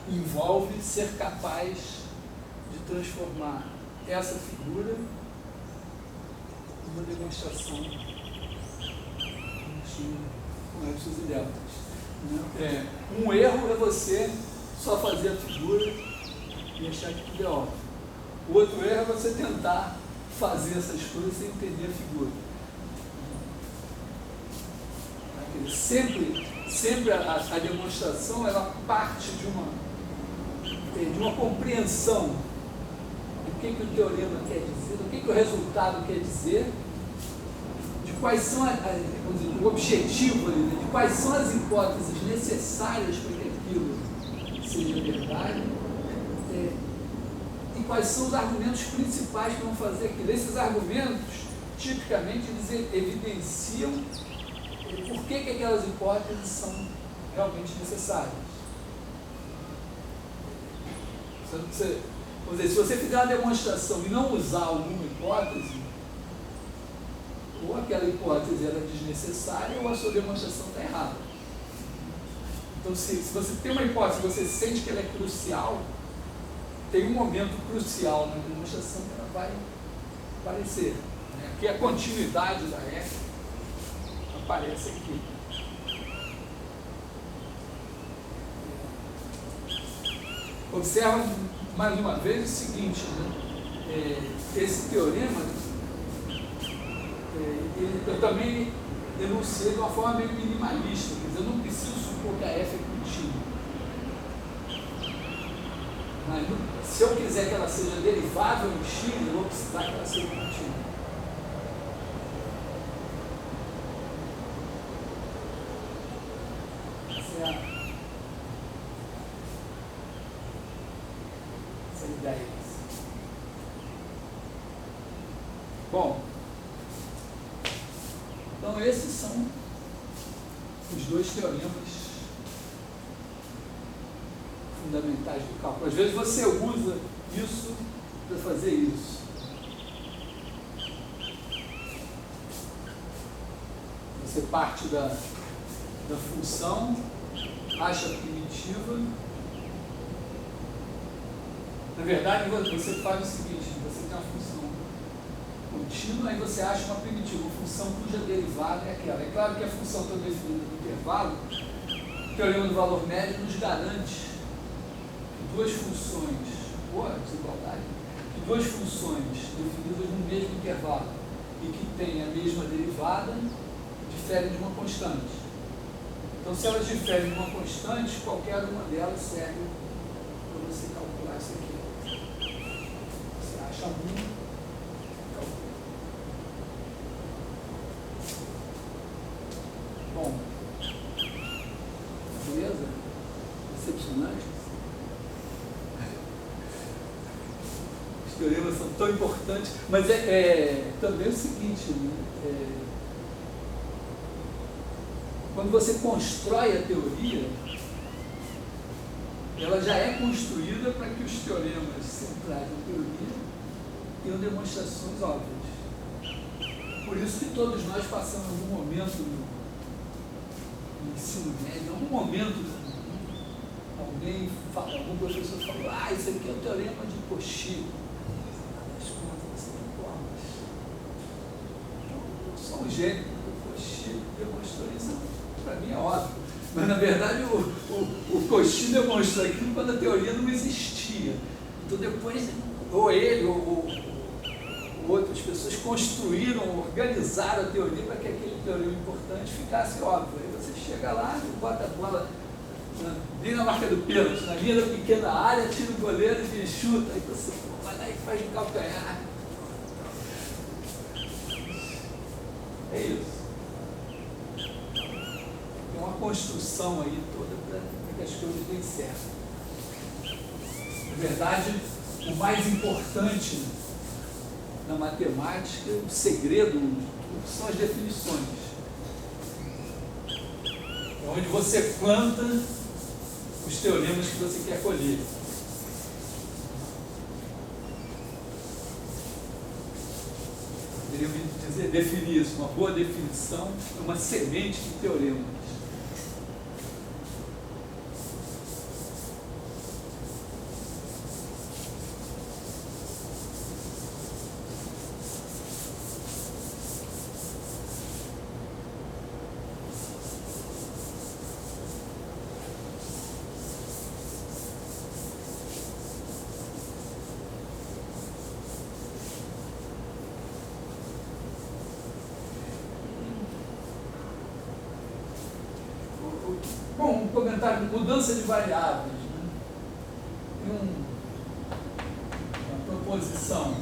envolve ser capaz de transformar essa figura numa demonstração com epsilons e deltas. Um erro é você só fazer a figura e achar que tudo é óbvio. O outro erro é você tentar fazer essas coisas sem entender a figura. Sempre a demonstração ela parte de uma compreensão do que o teorema quer dizer, do que o resultado quer dizer, de quais são o objetivo, de quais são as hipóteses necessárias para que aquilo seja verdade, e quais são os argumentos principais que vão fazer aquilo. Esses argumentos, tipicamente, eles evidenciam por que aquelas hipóteses são realmente necessárias. Vamos dizer, se você fizer uma demonstração e não usar alguma hipótese, ou aquela hipótese era desnecessária ou a sua demonstração está errada. Então, se você tem uma hipótese e você sente que ela é crucial, tem um momento crucial na demonstração que ela vai aparecer. Aqui a continuidade da F aparece aqui. Observa mais uma vez o seguinte, esse teorema, eu também enunciei de uma forma meio minimalista, quer dizer, eu não preciso supor que a F é contínua. Mas se eu quiser que ela seja derivável em X, eu vou precisar que ela seja contínua. Essa é a ideia. Bom, então esses são os dois teoremas fundamentais do cálculo. Às vezes você usa isso para fazer isso. Você parte da função, acha a primitiva. Na verdade, você faz o seguinte: você tem uma função contínua, aí você acha uma primitiva, uma função cuja derivada é aquela. É claro que a função está definida no intervalo. O teorema do valor médio nos garante que duas funções, ou a desigualdade, que duas funções definidas no mesmo intervalo e que têm a mesma derivada diferem de uma constante. Então, se elas diferem de uma constante, qualquer uma delas serve para você calcular isso aqui. Você acha uma, calcula. Bom, beleza? Decepcionante? Os teoremas são tão importantes, mas também o seguinte, né? Quando você constrói a teoria, ela já é construída para que os teoremas centrais da teoria tenham demonstrações óbvias. Por isso que todos nós passamos algum momento no ensino médio, em algum momento, alguém fala, algum professor falou, isso aqui é o teorema de Cauchy. As contas, você tem formas. Eu sou um gênio, o Cauchy demonstrou isso. Para mim é óbvio, mas na verdade o Cauchy demonstrou aquilo quando a teoria não existia. Então depois, ou ele ou outras pessoas construíram, organizaram a teoria para que aquele teorema importante ficasse óbvio. Aí você chega lá, bota a bola bem na marca do pênalti, na linha da pequena área, tira o goleiro e chuta, aí você vai lá e faz um calcanhar. É isso. Uma construção aí toda para que as coisas deem certo. Na verdade, o mais importante na matemática, o segredo, são as definições. É onde você planta os teoremas que você quer colher. Poderia dizer, definir isso, uma boa definição é uma semente de teoremas. Bom, um comentário de mudança de variáveis. Né? Tem uma proposição.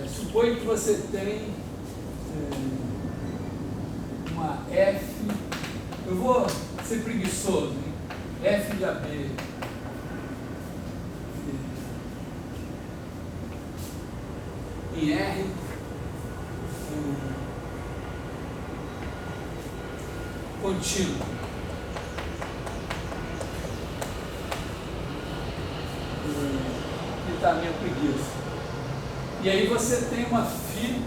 Supõe que você tem uma F, eu vou ser preguiçoso, hein? F de AB. Em R, contínuo. E está a minha preguiça. E aí você tem uma φ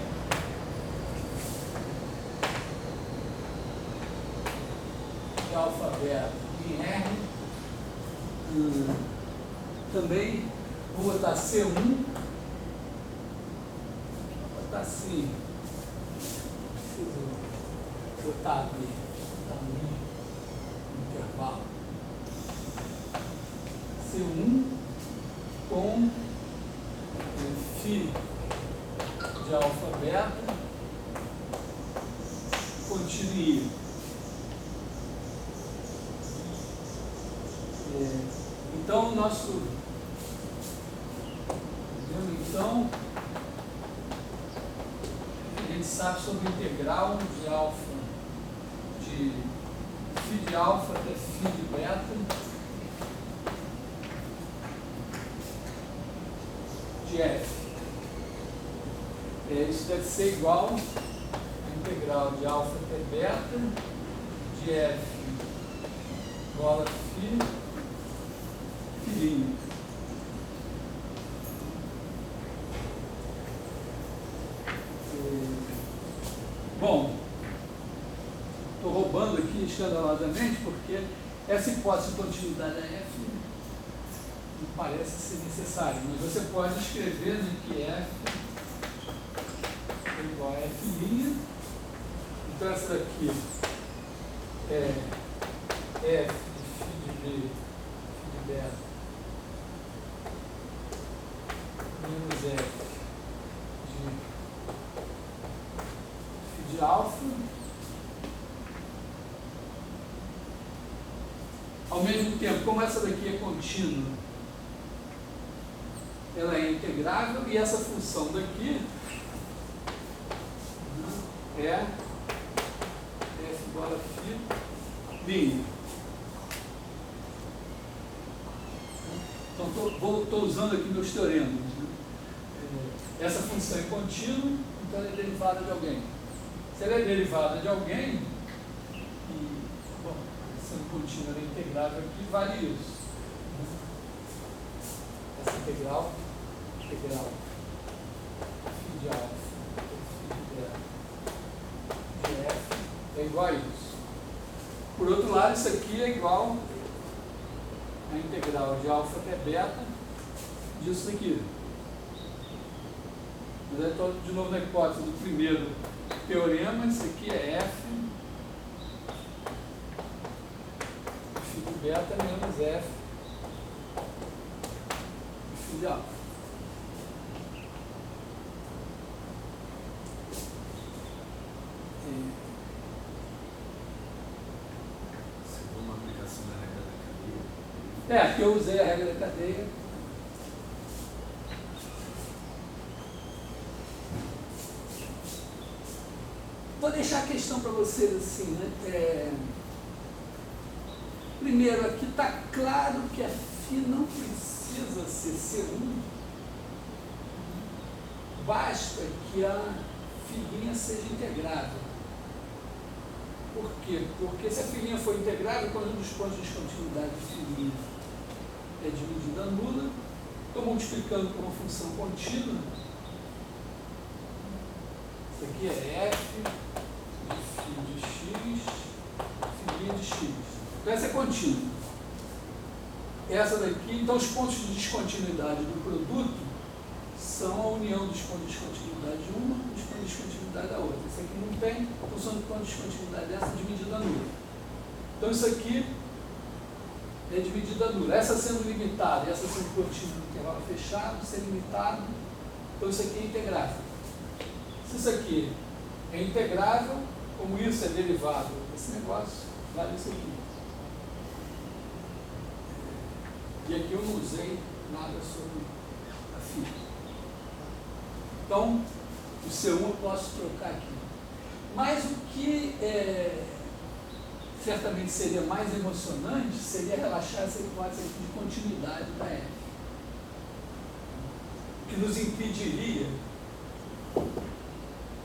de alfabeto em R. Também vou botar C1. Vou botar assim. Preciso botar aqui. Intervalo C1 com φ de alfa contido em I. Então, então, a gente sabe sobre o integral de alfa, de φ de alfa até φ de beta, de f. Isso deve ser igual a integral de alfa até beta, de f igual a φ, filhinho. Bom, estou roubando aqui escandalosamente porque essa hipótese de continuidade da f não parece ser necessária, mas você pode escrever, né, que f é igual a f'. Então essa daqui é f de φ de b, φ de beta, menos f de alfa, ao mesmo tempo, como essa daqui é contínua, ela é integrável, e essa função daqui é f igual a φ'. Então, estou usando aqui meus teoremas. Né? Essa função é contínua, então ela é derivada de alguém. Se ela é derivada de alguém, e, bom, sendo contínua, ela é integrável aqui, vale isso. Essa integral φ de alfa, φ de f é igual a isso. Por outro lado, isso aqui é igual a integral de alfa até beta disso daqui. Mas eu estou de novo na hipótese do primeiro teorema. Isso aqui é f de beta menos f de alfa. Segundo uma aplicação da regra da cadeia. Aqui eu usei a regra da cadeia. Vou deixar a questão para vocês assim, né? Primeiro, aqui está claro que a φ não precisa ser C1, basta que a φ' seja integrável. Por quê? Porque se a φ' for integrável, quando um dos pontos de descontinuidade de φ' é de medida nula, estou multiplicando por uma função contínua. Isso aqui é f de φ de x, φ' de x. Então essa é contínua. Essa daqui, então os pontos de descontinuidade do produto são a união dos pontos de descontinuidade de uma com os pontos de descontinuidade da outra. Isso aqui não tem a função de ponto de descontinuidade dessa de medida nula. Então isso aqui é de medida nula. Essa sendo limitada e essa sendo contínua no intervalo fechado, isso é limitado. Então isso aqui é integrável. Se isso aqui é integrável, como isso é derivado desse negócio, vale isso aqui. E aqui eu não usei nada sobre a φ. Então, o C1 eu posso trocar aqui. Mas o que certamente seria mais emocionante seria relaxar essa hipótese aqui de continuidade da F. O que nos impediria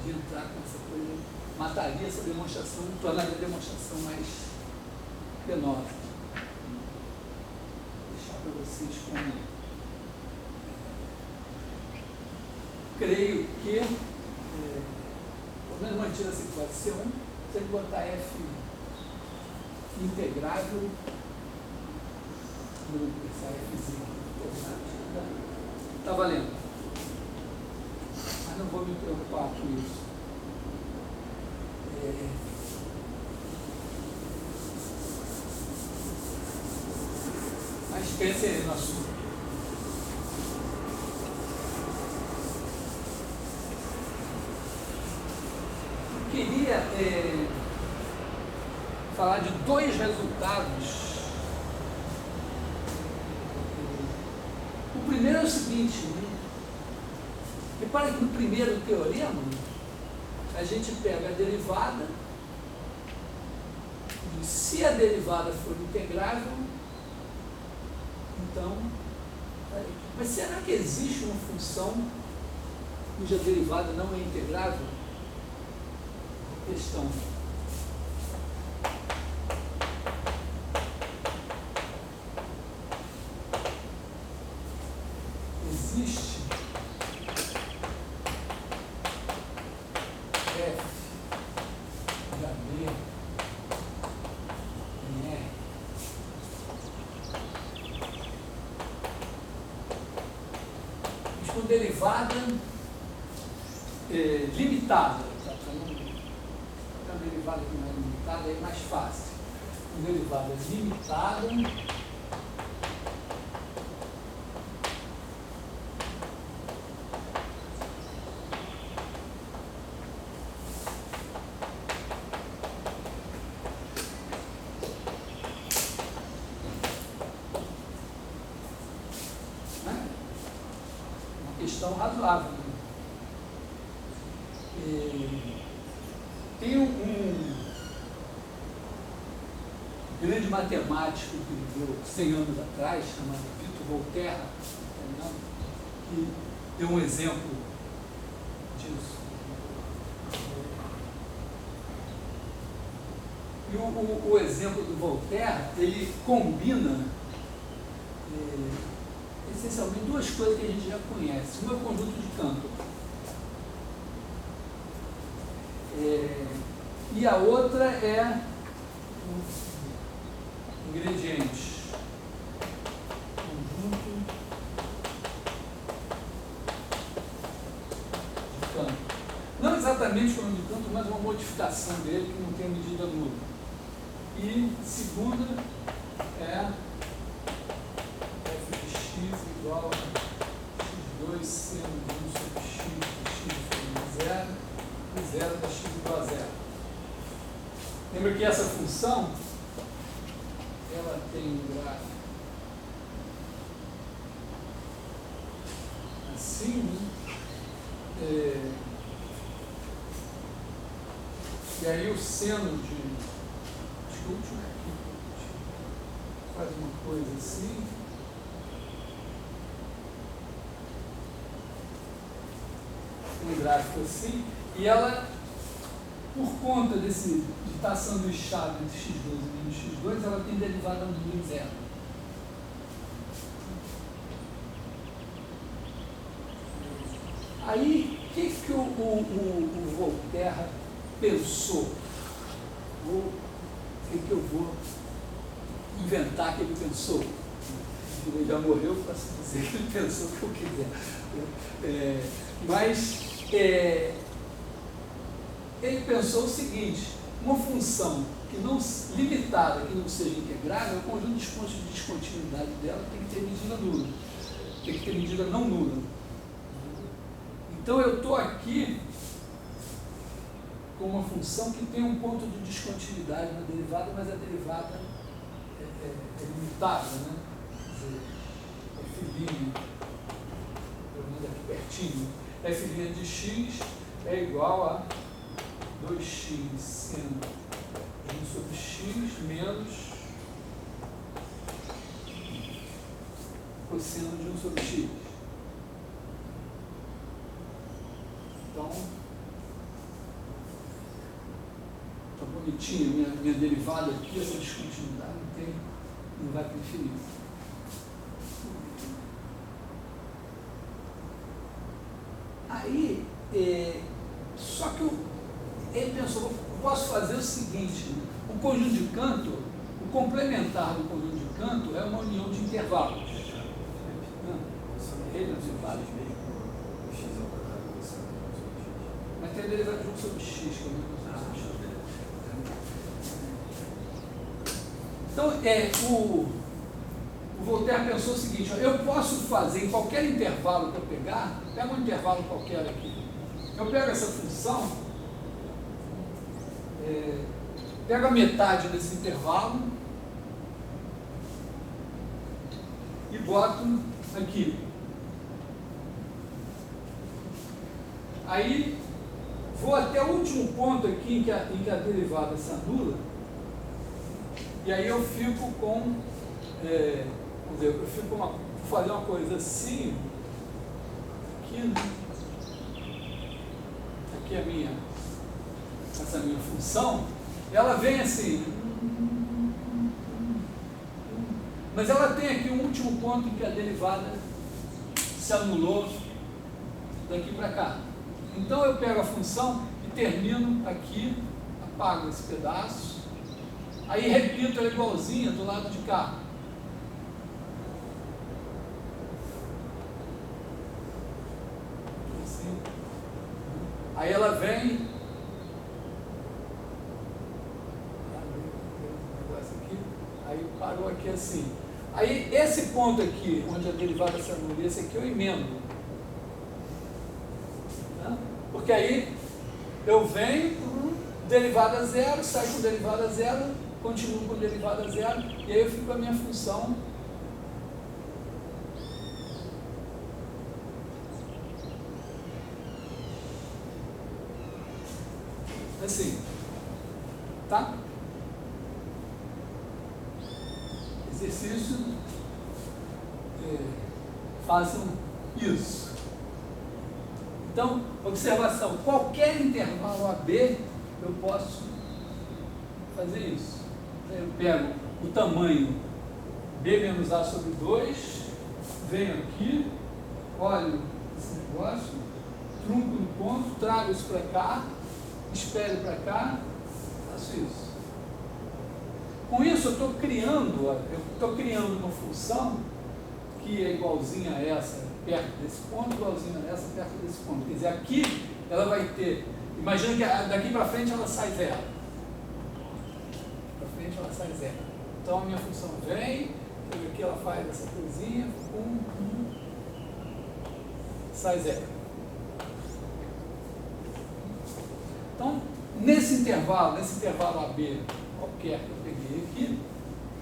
de entrar com essa coisa, mataria essa demonstração, tornaria a demonstração mais penosa. Para vocês como creio que pelo menos manter essa hipótese C1, você tem que botar F integrável no essa Fzinha. Está valendo. Mas não vou me preocupar com isso. Mas pense aí no assunto. queria falar de dois resultados. O primeiro é o seguinte, né? Repara que no primeiro teorema, a gente pega a derivada, e se a derivada for integrável, então... Mas será que existe uma função cuja derivada não é integrável? Questão. Existe f de AB em R com derivada limitada. A derivada que não é limitada é mais fácil. Com derivada limitada questão razoável. Tem um grande matemático que viveu 100 anos atrás, chamado Victor Volterra, que deu um exemplo disso. E o exemplo do Volterra, ele combina essencialmente duas coisas que a gente já conhece. Uma é o conjunto de Cantor. E a outra é ingredientes. Conjunto de Cantor. Não exatamente o conjunto de Cantor, mas uma modificação dele que não tem medida nula. E segunda é igual a x2 seno de 1 sobre x de x sobre 0 e 0 da x igual a 0. Lembra que essa função ela tem um gráfico assim, né? E aí o seno de... Acho que o último aqui faz uma coisa assim. Um gráfico assim, e ela, por conta de estar sanduichada entre x2 e menos x2, ela tem derivada nula em zero. Aí, o que o Volterra pensou? O que eu vou inventar que ele pensou? Ele já morreu, posso dizer que ele pensou o que eu quiser. Mas ele pensou o seguinte: uma função que não, limitada, que não seja integrável, o conjunto de pontos de descontinuidade dela tem que ter medida nula, tem que ter medida não nula. Então eu estou aqui com uma função que tem um ponto de descontinuidade na derivada, mas a derivada é limitada, né? Quer dizer, f', pelo menos aqui pertinho, f' de x é igual a 2x seno de 1 sobre x menos cosseno de 1 sobre x. Então, está bonitinha minha derivada aqui, essa descontinuidade não vai para o infinito. Aí, só que ele pensou, eu posso fazer o seguinte, né? O conjunto de Cantor, o complementar do conjunto de Cantor é uma união de intervalos. Mas tem a derivada de 1 sobre x, que é 1 sobre x. Então, o Volterra pensou o seguinte: eu posso fazer em qualquer intervalo que eu pegar, pega um intervalo qualquer aqui, eu pego essa função pego a metade desse intervalo e boto aqui. Aí vou até o último ponto aqui em que a derivada se anula, e aí eu fico com, vamos dizer, vou fazer uma coisa assim, aqui, né? Aqui essa minha função, ela vem assim, mas ela tem aqui um último ponto em que a derivada se anulou daqui para cá. Então eu pego a função e termino aqui, apago esse pedaço, aí repito ela igualzinha do lado de cá. Assim. Aí ela vem, aí parou aqui assim. Aí esse ponto aqui, onde a derivada se anula, esse aqui eu emendo. Porque aí eu venho, derivada zero, saio com derivada zero, continuo com derivada zero, e aí eu fico com a minha função assim, tá? Exercício, façam isso. Então, observação, qualquer intervalo AB, eu posso fazer isso. Eu pego o tamanho B menos A sobre 2, venho aqui, olho esse negócio, trunco no ponto, trago isso para cá, espelho para cá, faço isso. Com isso, eu estou criando uma função que é igualzinha a essa, perto desse ponto, igualzinho a essa, perto desse ponto. Quer dizer, aqui ela vai ter, imagina que daqui para frente ela sai zero. Para frente ela sai zero. Então a minha função vem, aqui ela faz essa coisinha, sai zero. Então, nesse intervalo AB, qualquer que eu peguei aqui,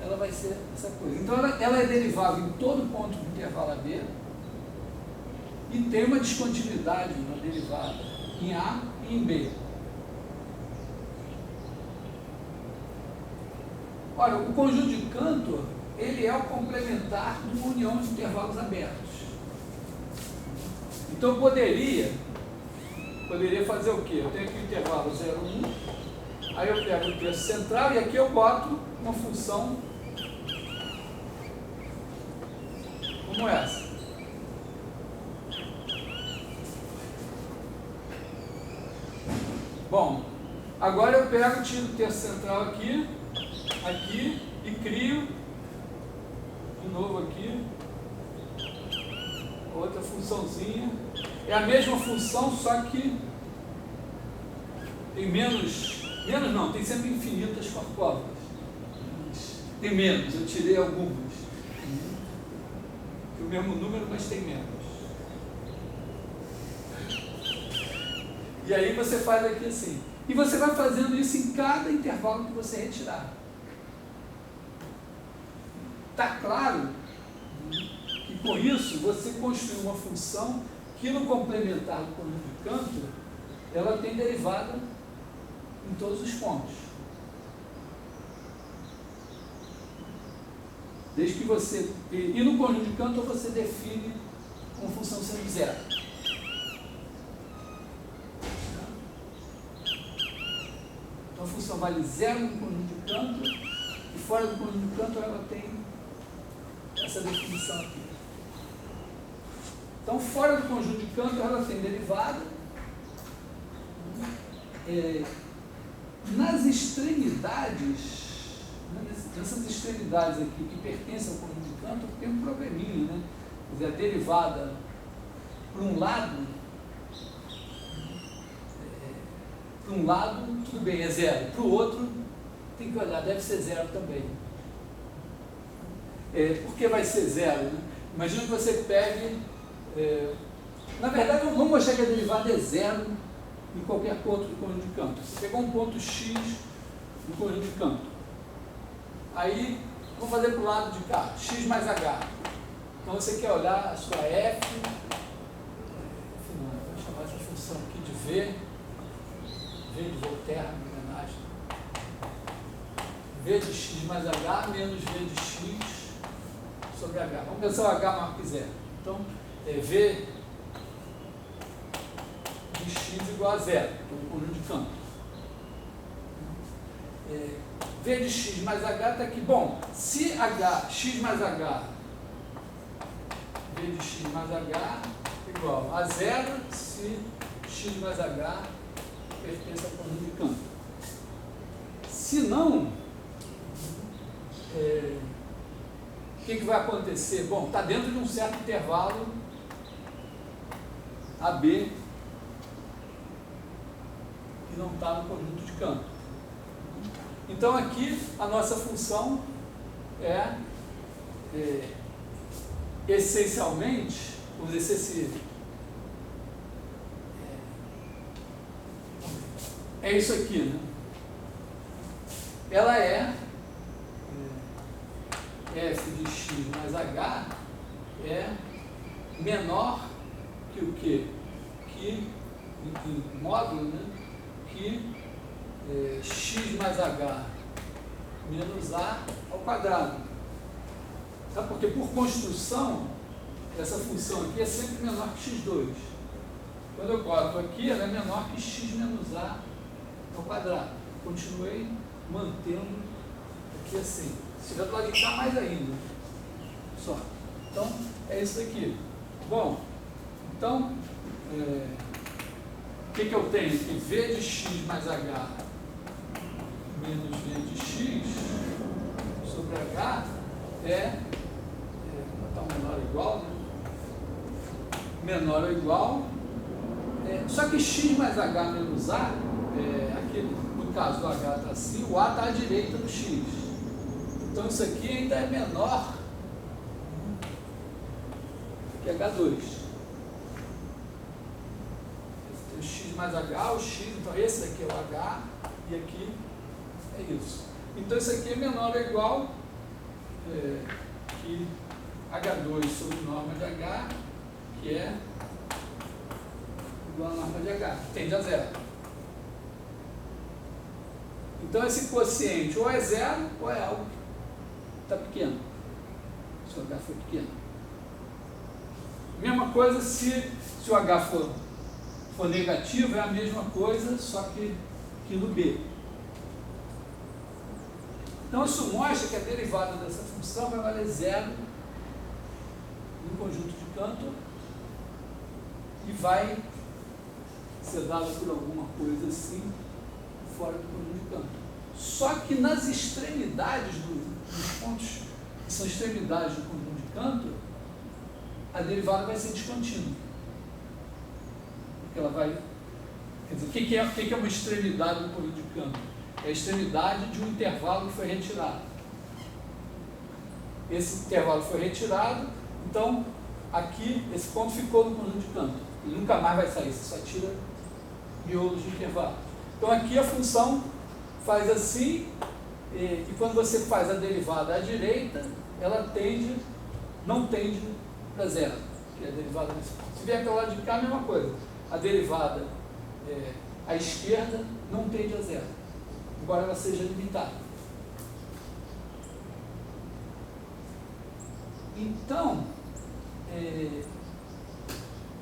ela vai ser essa coisa. Então ela é derivável em todo ponto do intervalo AB, e tem uma descontinuidade na derivada em A e em B. Olha, o conjunto de Cantor, ele é o complementar de uma união de intervalos abertos. Então eu poderia fazer o quê? Eu tenho aqui o intervalo 0, 1, aí eu pego o terço central e aqui eu boto uma função como essa. Bom, agora eu pego, tiro o terço central aqui e crio de novo aqui outra funçãozinha. É a mesma função, só que tem não, tem sempre infinitas corcóvias. Tem menos, eu tirei algumas. Tem o mesmo número, mas tem menos. E aí você faz aqui assim. E você vai fazendo isso em cada intervalo que você retirar. Está claro que com isso você construiu uma função que no complementar do conjunto de Cantor, ela tem derivada em todos os pontos. Desde que você... E no conjunto de Cantor você define uma função sendo zero. Então a função vale zero no conjunto de Cantor, e fora do conjunto de Cantor ela tem essa definição aqui. Então, fora do conjunto de Cantor, ela tem derivada. Nas extremidades, nessas extremidades aqui que pertencem ao conjunto de Cantor, tem um probleminha, né? Quer dizer, a derivada, por um lado, tudo bem, é zero. Para o outro, tem que olhar, deve ser zero também. Por que vai ser zero? Né? Imagina que você pegue... na verdade, vamos mostrar que a derivada é zero em qualquer ponto do conjunto de canto. Você pegou um ponto X no conjunto de canto. Aí, vamos fazer para o lado de cá, X mais H. Então você quer olhar a sua F, vou chamar essa função aqui de V de Voltaire, em homenagem. V de X mais H menos V de X sobre H. Vamos pensar o H maior que zero. Então, V de X igual a zero, no conjunto de campo. V de X mais H está aqui. Bom, se X mais H, V de X mais H igual a zero, se X mais H pertence ao conjunto de campo. Se não, o que vai acontecer? Bom, está dentro de um certo intervalo AB que não está no conjunto de campo. Então aqui a nossa função essencialmente, vamos dizer se é isso aqui, né? Ela f de x mais h é menor que o quê? Que, em módulo, né? Que x mais h menos a ao quadrado. Sabe? Porque por construção, essa função aqui é sempre menor que x2. Quando eu boto aqui, ela é menor que x menos a ao quadrado. Continuei mantendo aqui assim. Se tiver do lado de cá, mais ainda. Só. Então, é isso aqui. Bom, então, o que eu tenho aqui? V de x mais h menos V de x sobre h vou botar um menor ou igual, né? Menor ou igual. Só que x mais h menos a, aqui no caso do h está assim, o a está à direita do x. Então isso aqui ainda é menor que H2. O x mais h, o x, então esse aqui é o h e aqui é isso. Então isso aqui é menor ou igual que H2 sobre norma de H, que é igual a norma de H, que tende a zero. Então esse quociente ou é zero ou é algo que está pequeno. Se o H for pequeno. Mesma coisa se o H for negativo, é a mesma coisa, só que no B. Então isso mostra que a derivada dessa função vai valer zero no conjunto de canto e vai ser dada por alguma coisa assim fora do conjunto de canto. Só que nas extremidades dos pontos que são extremidades do conjunto de canto, a derivada vai ser descontínua. Porque ela vai... Quer dizer, o que é uma extremidade do conjunto de canto? É a extremidade de um intervalo que foi retirado. Esse intervalo foi retirado, então aqui esse ponto ficou no conjunto de canto. Ele nunca mais vai sair, você só tira miolos de intervalo. Então aqui a função faz assim, e quando você faz a derivada à direita, ela não tende para zero, que é a derivada desse ponto. Se vier pelo lado de cá, a mesma coisa. A derivada à esquerda não tende a zero, embora ela seja limitada. Então,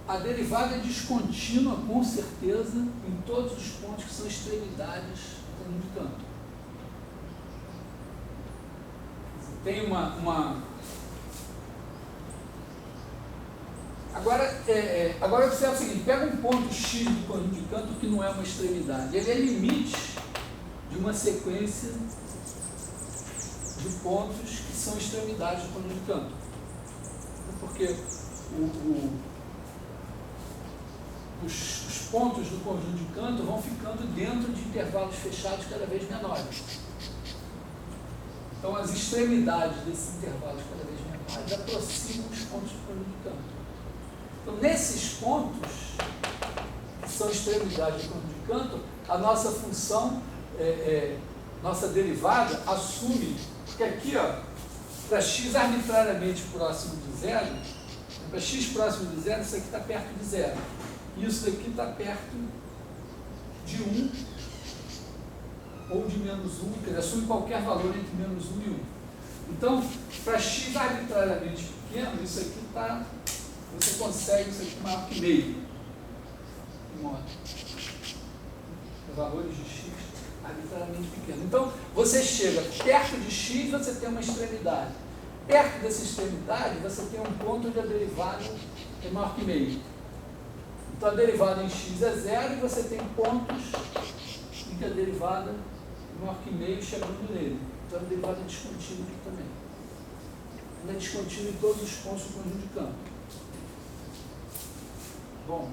a derivada é descontínua, com certeza, em todos os pontos que são extremidades do conjunto de canto. Tem uma... Agora observa o seguinte, pega um ponto X do conjunto de canto que não é uma extremidade. Ele é limite de uma sequência de pontos que são extremidades do conjunto de canto. Porque os pontos do conjunto de canto vão ficando dentro de intervalos fechados cada vez menores. Então as extremidades desses intervalos cada vez menores aproximam os pontos do conjunto de canto. Então nesses pontos, que que são extremidades do conjunto de Cantor, a nossa função, nossa derivada, assume, porque aqui, para x arbitrariamente próximo de zero, para x próximo de zero, isso aqui está perto de zero. E isso daqui está perto de 1 ou de menos 1, que ele assume qualquer valor entre menos 1 e 1. Então, para x arbitrariamente pequeno, isso aqui está, você consegue isso aqui maior que meio. De modo. Valores de x arbitrariamente pequeno. Então, você chega perto de x, você tem uma extremidade. Perto dessa extremidade, você tem um ponto onde a derivada é maior que meio. Então, a derivada em x é zero e você tem pontos em que a derivada é maior que meio chegando nele. Então, a derivada é descontínua aqui também. Ela é descontínua em todos os pontos do conjunto de campo. Bom,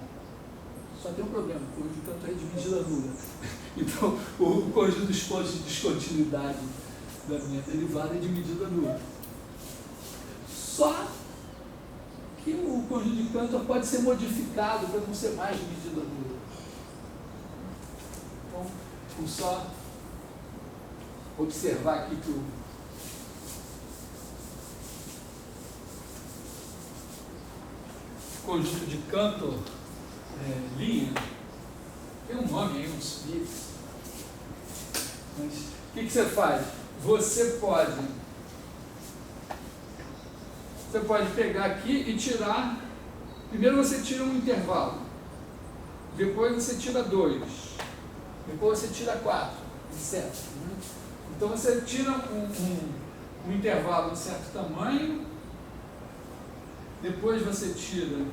só tem um problema, o conjunto de campo é de medida nula. Então, o conjunto dos pontos de descontinuidade da minha derivada é de medida nula. Só que o conjunto de Cantor pode ser modificado para não ser mais de medida nula. Então, vamos só observar aqui que o conjunto de Cantor, linha, tem um nome aí, uns bits. Mas o que você faz? Você pode pegar aqui e tirar. Primeiro você tira um intervalo, depois você tira 2, depois você tira 4, etc. Então você tira um intervalo de certo tamanho, depois você tira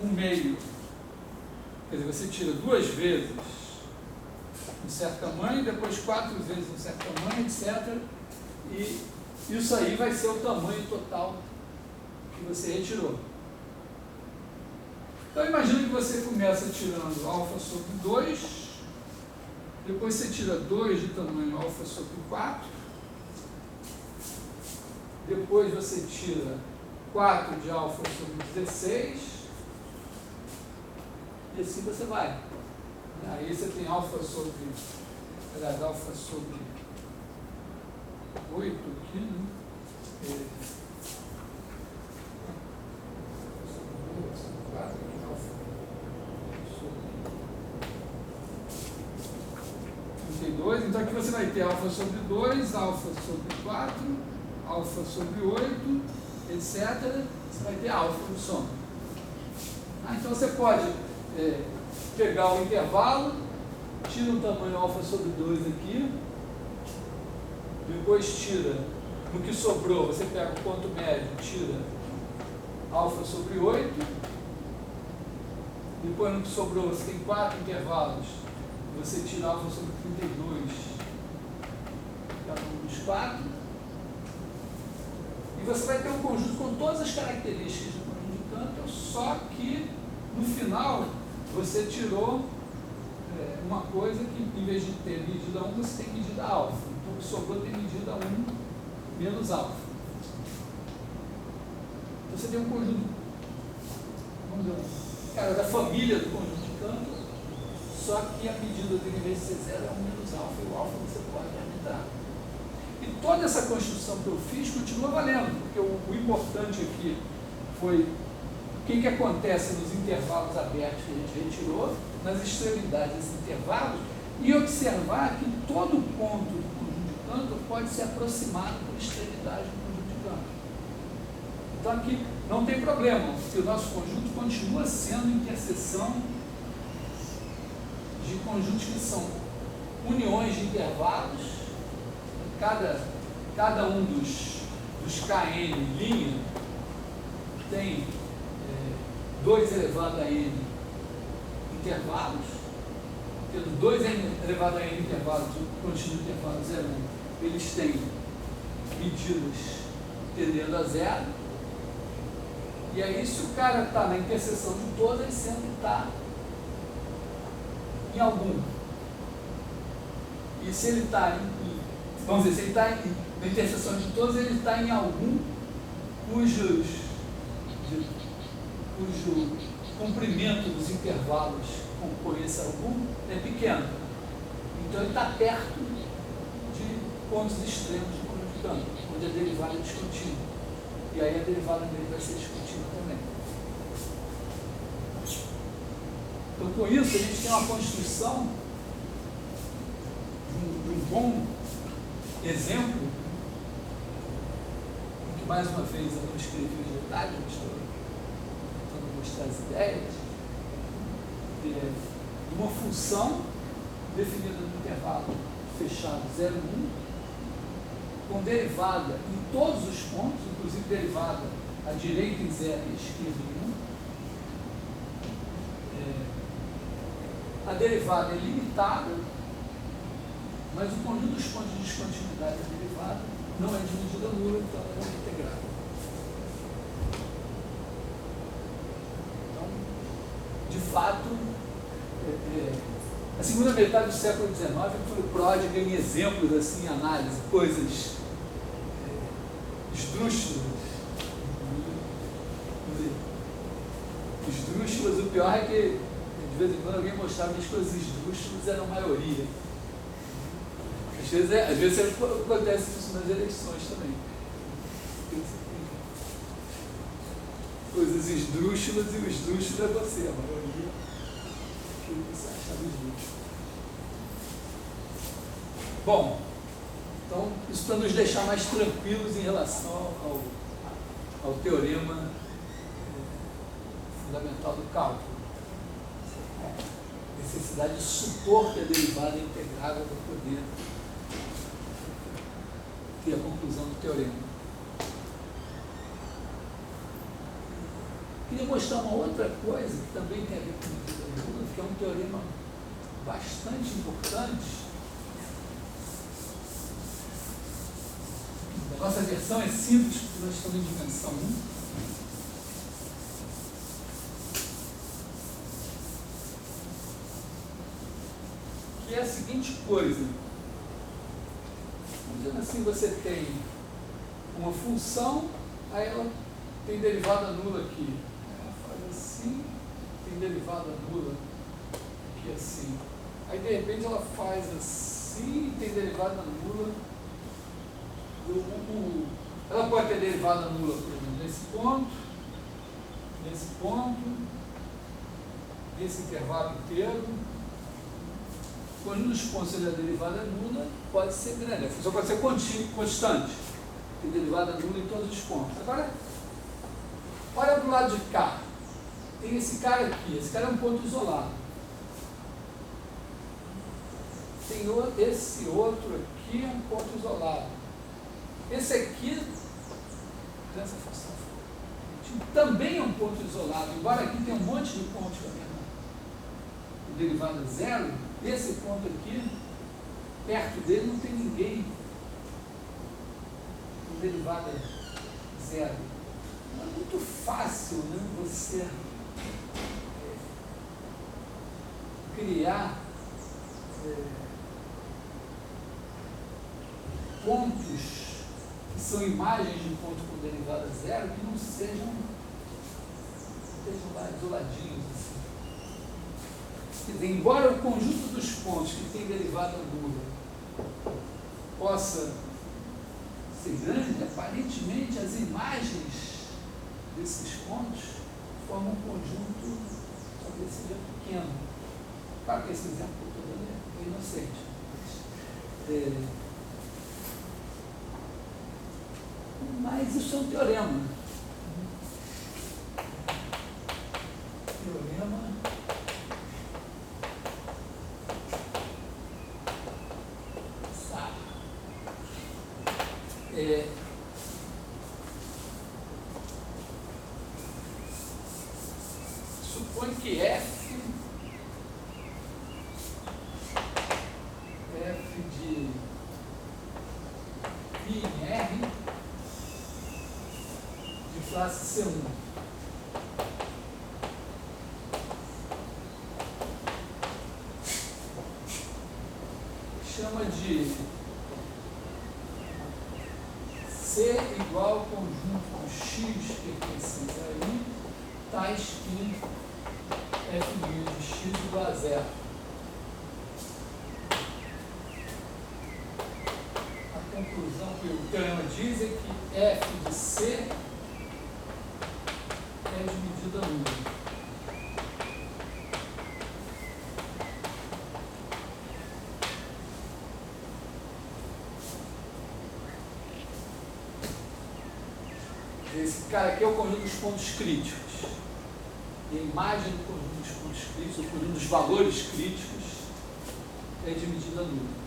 um meio, quer dizer, você tira 2 vezes um certo tamanho, depois 4 vezes um certo tamanho, etc. E isso aí vai ser o tamanho total que você retirou. Então imagina que você começa tirando alfa sobre 2, depois você tira 2 de tamanho alfa sobre 4, depois você tira 4 de alfa sobre 16, e assim você vai. Aí você tem alfa sobre 8 aqui, né? Então aqui você vai ter alfa sobre 2, alfa sobre 4, alfa sobre 8, etc. Você vai ter alfa no soma. Então você pode pegar o intervalo, tira o tamanho alfa sobre 2 aqui, depois tira, no que sobrou, você pega o ponto médio, tira alfa sobre 8, depois no que sobrou você tem 4 intervalos, você tira alfa sobre 32, cada um dos 4, e você vai ter um conjunto com todas as características do conjunto de Cantor, só que no final você tirou uma coisa que, em vez de ter medida 1, você tem medida alfa. Então, o que sobrou tem medida 1 menos alfa. Então, você tem um conjunto, vamos dizer, da família do conjunto de Cantor, só que a medida dele, em vez de ser 0, é 1 menos alfa, e o alfa você pode arbitrar. E toda essa construção que eu fiz continua valendo, porque o importante aqui foi o que acontece nos intervalos abertos que a gente retirou, nas extremidades desses intervalos, e observar que todo ponto do conjunto de Cantor pode ser aproximado por extremidade do conjunto de Cantor. Então aqui não tem problema, porque o nosso conjunto continua sendo interseção de conjuntos que são uniões de intervalos, cada um dos Kn linha tem 2 elevado a n intervalos, tendo 2 elevado a n intervalos, o contínuo intervalo 0, eles têm medidas tendendo a 0, e aí se o cara está na interseção de todas, ele sempre está em algum. E se ele está vamos dizer, se ele está na interseção de todos, ele está em algum cujo comprimento dos intervalos que compõem esse algum é pequeno. Então ele está perto de pontos extremos do conjunto de campo, onde a derivada é descontínua. E aí a derivada dele vai ser descontínua também. Então, com isso, a gente tem uma construção de um bom exemplo, em que, mais uma vez, eu não escrevi os detalhes, mas estou tentando mostrar as ideias, de uma função definida no intervalo fechado 0, 1, com derivada em todos os pontos, inclusive derivada à direita em 0 e à esquerda em 1. A derivada é limitada, mas o conjunto dos pontos de descontinuidade da derivada não é de medida nula, então ela é integral. Então, de fato, a segunda metade do século XIX foi pródiga em exemplos, assim, em análise, coisas esdrúxulas. Esdrúxulas, o pior é que de vez em quando alguém mostrava que as coisas esdrúxulas eram a maioria. Às vezes acontece isso nas eleições também. Coisas esdrúxulas e o esdrúxulo é você, a maioria que você achava esdrúxulo. Bom, então isso para nos deixar mais tranquilos em relação ao teorema fundamental do cálculo. Necessidade de supor que a derivada é integrável para poder ter a conclusão do teorema. Queria mostrar uma outra coisa que também tem a ver com medida nula, que é um teorema bastante importante. A nossa versão é simples, porque nós estamos em dimensão 1. Que é a seguinte coisa, dizendo assim, você tem uma função, aí ela tem derivada nula aqui, ela faz assim, tem derivada nula aqui assim, aí de repente ela faz assim, tem derivada nula, ela pode ter derivada nula, por exemplo, nesse ponto, nesse intervalo inteiro. Quando os pontos da derivada nula, pode ser grande. A função pode ser constante. Tem derivada nula em todos os pontos. Agora, olha do lado de cá. Tem esse cara aqui. Esse cara é um ponto isolado. Tem esse outro aqui, é um ponto isolado. Esse aqui, essa função também é um ponto isolado. Embora aqui tenha um monte de pontos com a mesma derivada zero, esse ponto aqui, perto dele não tem ninguém com derivada zero. Não é muito fácil, né, você criar pontos que são imagens de ponto com derivada zero que não sejam lá isoladinhos assim. Quer dizer, embora o conjunto dos pontos que tem derivada nula possa ser grande, aparentemente as imagens desses pontos formam um conjunto só que seja pequeno. Claro que esse exemplo que eu estou dando é inocente. Mas isso é um teorema. Supõe que F de π em R de classe C1. Chama de C igual ao conjunto dos X pertencentes a I, tais que f' de x igual a zero. A conclusão que o teorema diz é que f de c é de medida nula. Esse cara aqui é o conjunto dos pontos críticos. E a imagem do conjunto dos pontos críticos, o conjunto dos valores críticos, é de medida nula.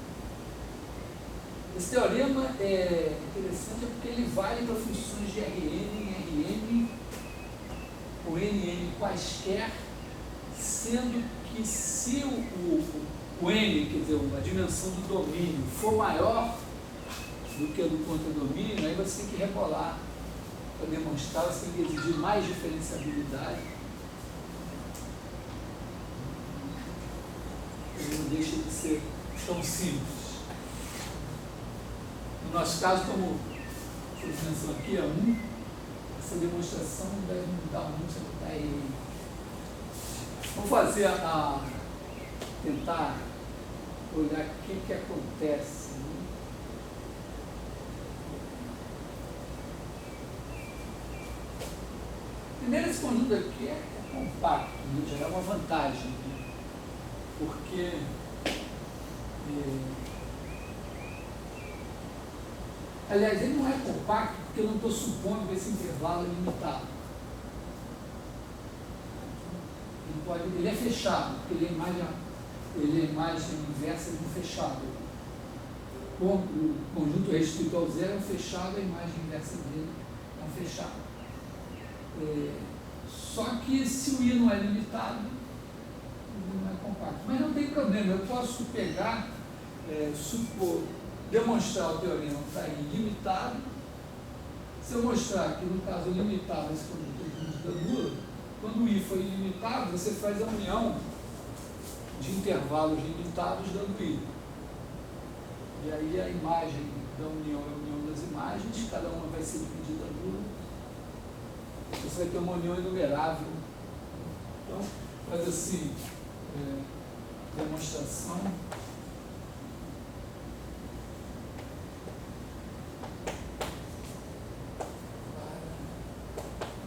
Esse teorema é interessante porque ele vale para funções de Rn ou Nn quaisquer, sendo que se o N, quer dizer, a dimensão do domínio, for maior do que a do contradomínio, aí você tem que rebolar para demonstrar, você tem que exigir mais diferenciabilidade. Ele não deixa de ser tão simples. No nosso caso, como a dimensão aqui é 1, essa demonstração deve mudar muito, você botar aí. Vamos fazer tentar olhar o que acontece. Primeiro, esse conjunto aqui é compacto, né? Já é uma vantagem, né? Porque aliás, ele não é compacto porque eu não estou supondo que esse intervalo é limitado. Ele é fechado, porque ele é a imagem inversa de um fechado. O conjunto restrito ao zero é um fechado, a imagem inversa dele é um fechado. Só que se o I não é limitado, ele não é compacto. Mas não tem problema, eu posso pegar, demonstrar o teorema para I limitado. Se eu mostrar que, no caso, limitado esse conjunto de medida nula, quando o I for ilimitado, você faz a união de intervalos limitados dando I. E aí a imagem da união é a união das imagens, cada uma vai ser dividida nula. Você vai ter uma união enumerável. Então, faz assim, demonstração.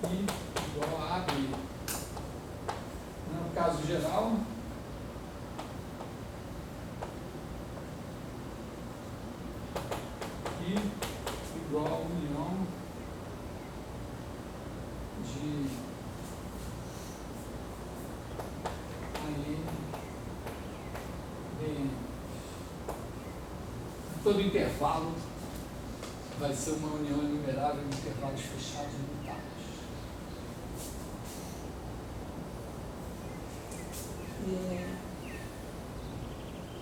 Para I igual a AB. No caso geral, I igual a união de AN BN. Todo intervalo vai ser uma união enumerável de intervalos fechados e limitados.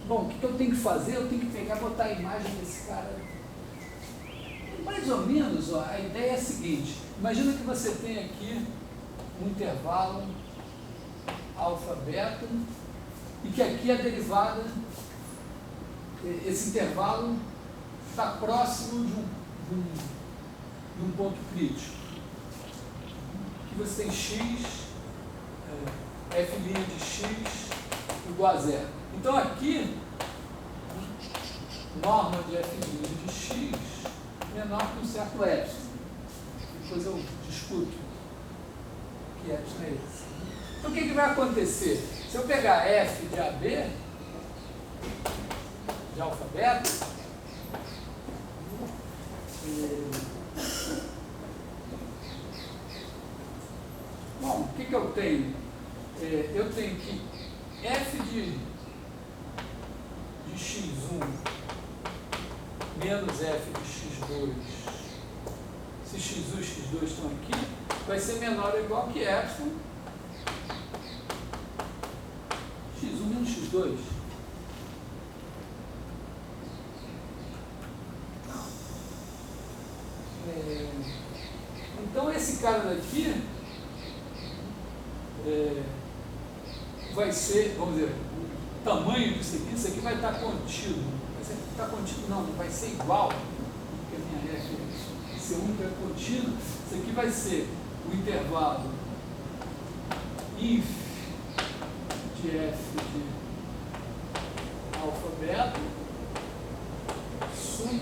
Bom, o que eu tenho que fazer? Eu tenho que pegar e botar a imagem desse cara. Mais ou menos, a ideia é a seguinte: imagina que você tem aqui um intervalo alfa, beta, e que aqui a derivada, esse intervalo está próximo de um ponto crítico. Aqui você tem x, f' de x igual a zero. Então aqui, norma de f' de x menor que um certo epsilon. Depois eu discuto que epsilon é esse. Então o que vai acontecer? Se eu pegar f de AB, de alfa beta, bom, o que eu tenho? Eu tenho que f de x1 menos f de x2, se x1 e x2 estão aqui, vai ser menor ou igual que epsilon x1 menos x2. Então esse cara daqui vai ser, vamos dizer, o tamanho disso aqui vai estar contido. Está contido, não vai ser igual, porque a minha F é C1 é contínuo. Isso aqui vai ser o intervalo inf de f de alfa beta sub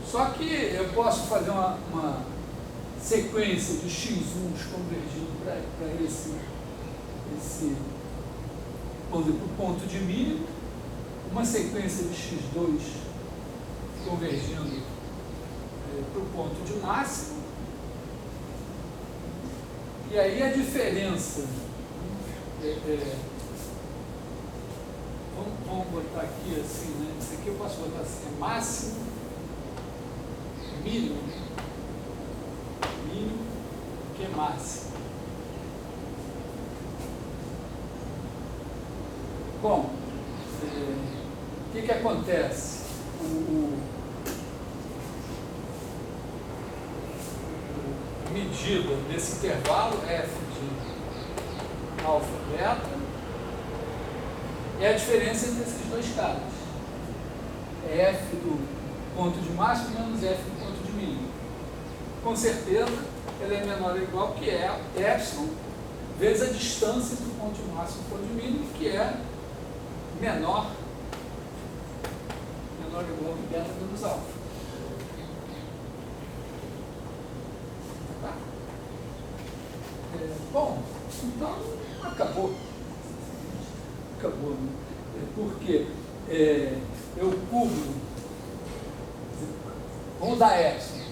só que eu posso fazer uma sequência de x1s convergindo para esse vamos dizer, para o ponto de mínimo, uma sequência de x2 convergindo para o ponto de máximo, e aí a diferença, vamos botar aqui assim, né? Isso aqui eu posso botar assim, é máximo, mínimo, que é máximo. Bom, o que acontece? A medida desse intervalo f de alfa beta é a diferença entre esses dois caras. É f do ponto de máximo menos f do ponto de mínimo. Com certeza, ela é menor ou igual que é epsilon vezes a distância entre o ponto de máximo e o ponto de mínimo, que é menor ou igual que beta menos alfa. Tá? Bom, então acabou. Acabou, né? Porque eu cubro, vamos dar epsilon.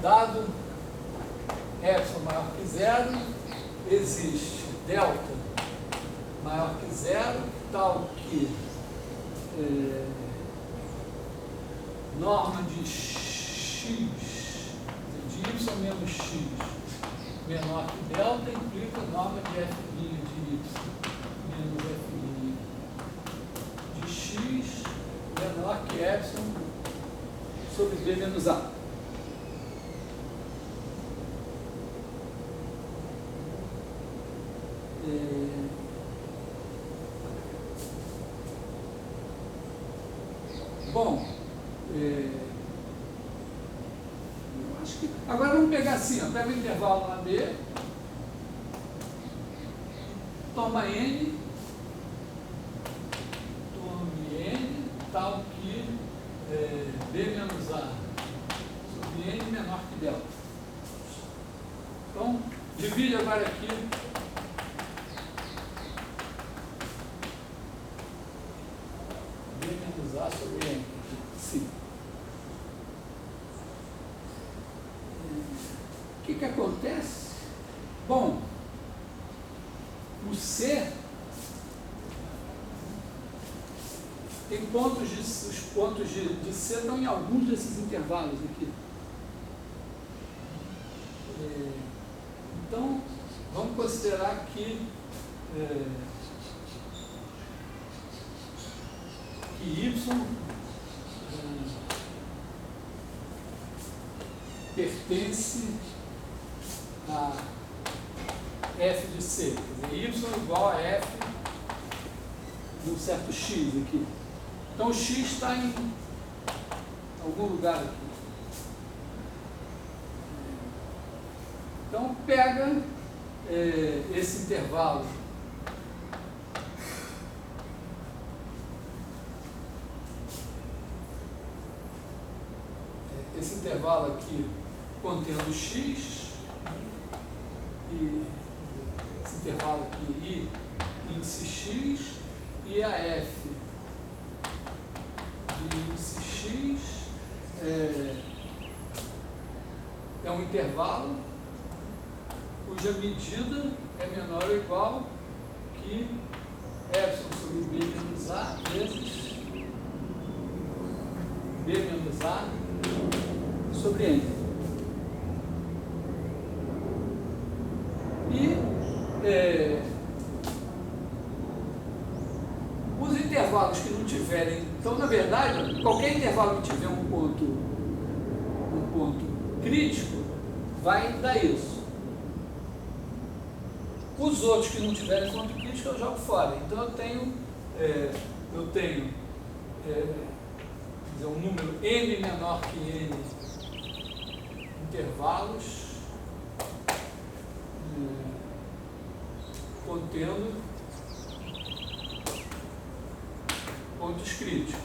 Dado epsilon maior que zero, existe delta maior que zero, tal que norma de x, de y menos x menor que delta implica norma de f' de y menos f' de x menor que epsilon sobre b menos a. Bom, eu acho que... Agora vamos pegar assim, ó, pega o intervalo na B, toma N, tal que B menos A sobre N menor que delta. Então, divide agora aqui B menos A sobre N. Sim. O que acontece? Bom, o C tem pontos os pontos de C estão em alguns desses intervalos aqui. Então, vamos considerar que Y pertence a f de C. Quer dizer, Y igual a f de um certo x aqui. Então, o x está em algum lugar aqui. Então, pega esse intervalo aqui contendo x e esse intervalo aqui I, índice x, e a f de índice x é um intervalo cuja medida é menor ou igual que epsilon sobre b menos a vezes b menos a sobre n. E os intervalos que não tiverem, então na verdade, qualquer intervalo que tiver um ponto crítico vai dar isso. Os outros que não tiverem ponto crítico eu jogo fora. Então eu tenho um número n menor que n intervalos contendo pontos críticos.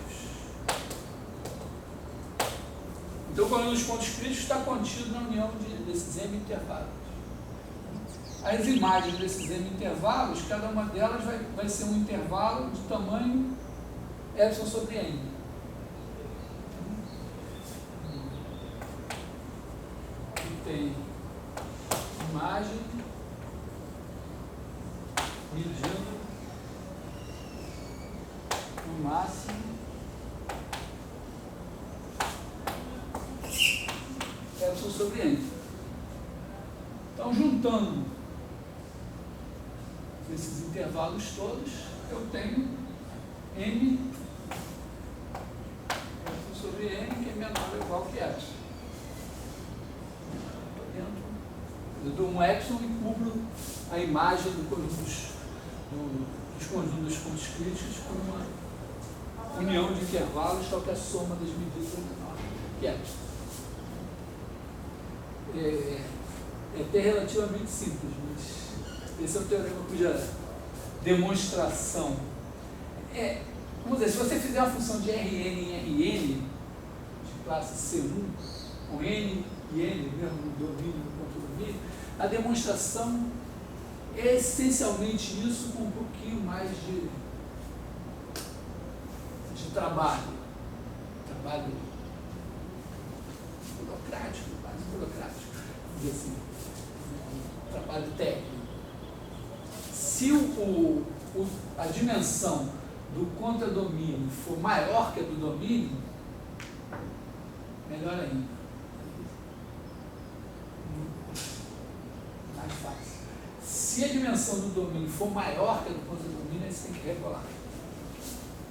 Então, o conjunto dos pontos críticos está contido na união desses M intervalos. As imagens desses M intervalos, cada uma delas vai ser um intervalo de tamanho epsilon sobre N. E tem imagem medindo no máximo epsilon sobre N. Então, juntando esses intervalos todos, eu tenho M epsilon sobre N, que é menor ou igual que epsilon. Eu dou um epsilon e cubro a imagem do conjunto dos conjuntos dos pontos críticos por uma união de intervalos, tal que a soma das medidas é menor que epsilon. É até relativamente simples, mas esse é o teorema cuja demonstração vamos dizer, se você fizer uma função de Rn em Rn, de classe C1, com N e N, mesmo no domínio, no contra-domínio, a demonstração é essencialmente isso, com um pouquinho mais de trabalho burocrático, quase burocrático, vamos dizer assim, trabalho técnico. Se a dimensão do contradomínio for maior que a do domínio, melhor ainda. Mais fácil. Se a dimensão do domínio for maior que a do contradomínio, aí você tem que regular.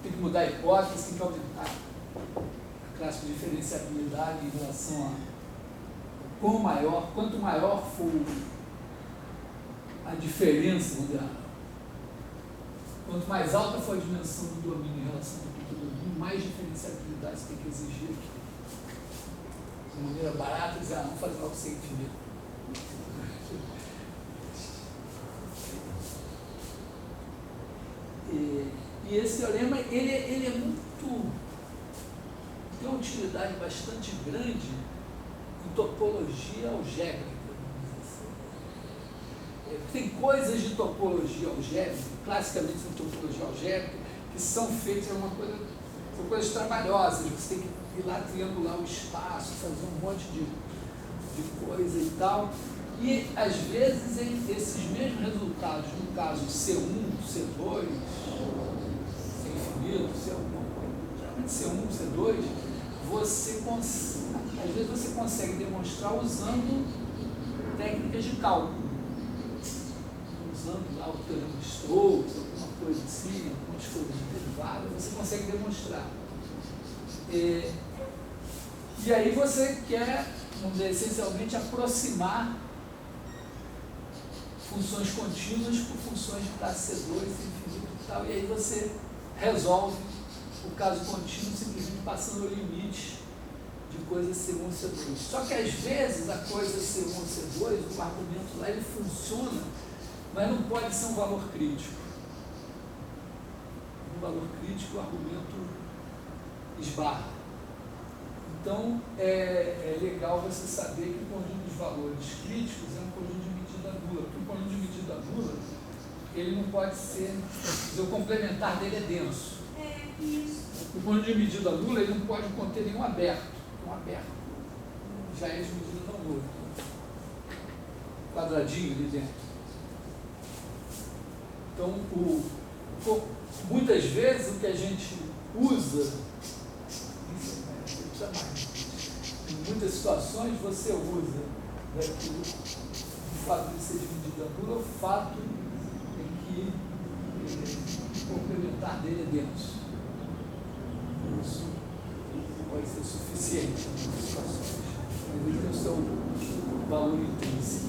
Tem que mudar a hipótese, tem que aumentar a classe de diferenciabilidade em relação a quanto maior for a diferença, vamos dizer, quanto mais alta for a dimensão do domínio em relação ao contradomínio, mais diferenciabilidade você tem que exigir aqui. De maneira barata, dizer, vamos fazer algo sem infinito. E esse teorema, ele é muito... tem uma utilidade bastante grande em topologia algébrica. Tem coisas de topologia algébrica, classicamente de topologia algébrica, que são feitas, são coisas trabalhosas, você tem que ir lá triangular o espaço, fazer um monte de coisa e tal. E, às vezes, esses mesmos resultados, no caso C1, C2, C infinito, geralmente C1, C2, às vezes você consegue demonstrar usando técnicas de cálculo. Usando lá o teorema de Stokes, alguma coisa assim, algumas coisas de derivada, você consegue demonstrar. E aí você quer, vamos dizer, essencialmente aproximar funções contínuas por funções de classe C2, infinito e tal, e aí você resolve o caso contínuo simplesmente passando o limite de coisa C1 C2. Só que às vezes a coisa C1 C2, o argumento lá, ele funciona, mas não pode ser um valor crítico. Um valor crítico, o argumento esbarra. Então, é legal você saber que o conjunto dos valores críticos é um conjunto de medida nula, porque o conjunto de medida nula, ele não pode ser, o complementar dele é denso. O conjunto de medida nula, ele não pode conter nenhum aberto. Um aberto já é de medida não nula. Quadradinho ali dentro. Então, muitas vezes o que a gente usa, em muitas situações você usa daquilo, o fato de ser de medida nula, o fato é que o complementar dele é denso. Isso pode ser suficiente em muitas situações. Mas ele tem o seu valor intrínseco.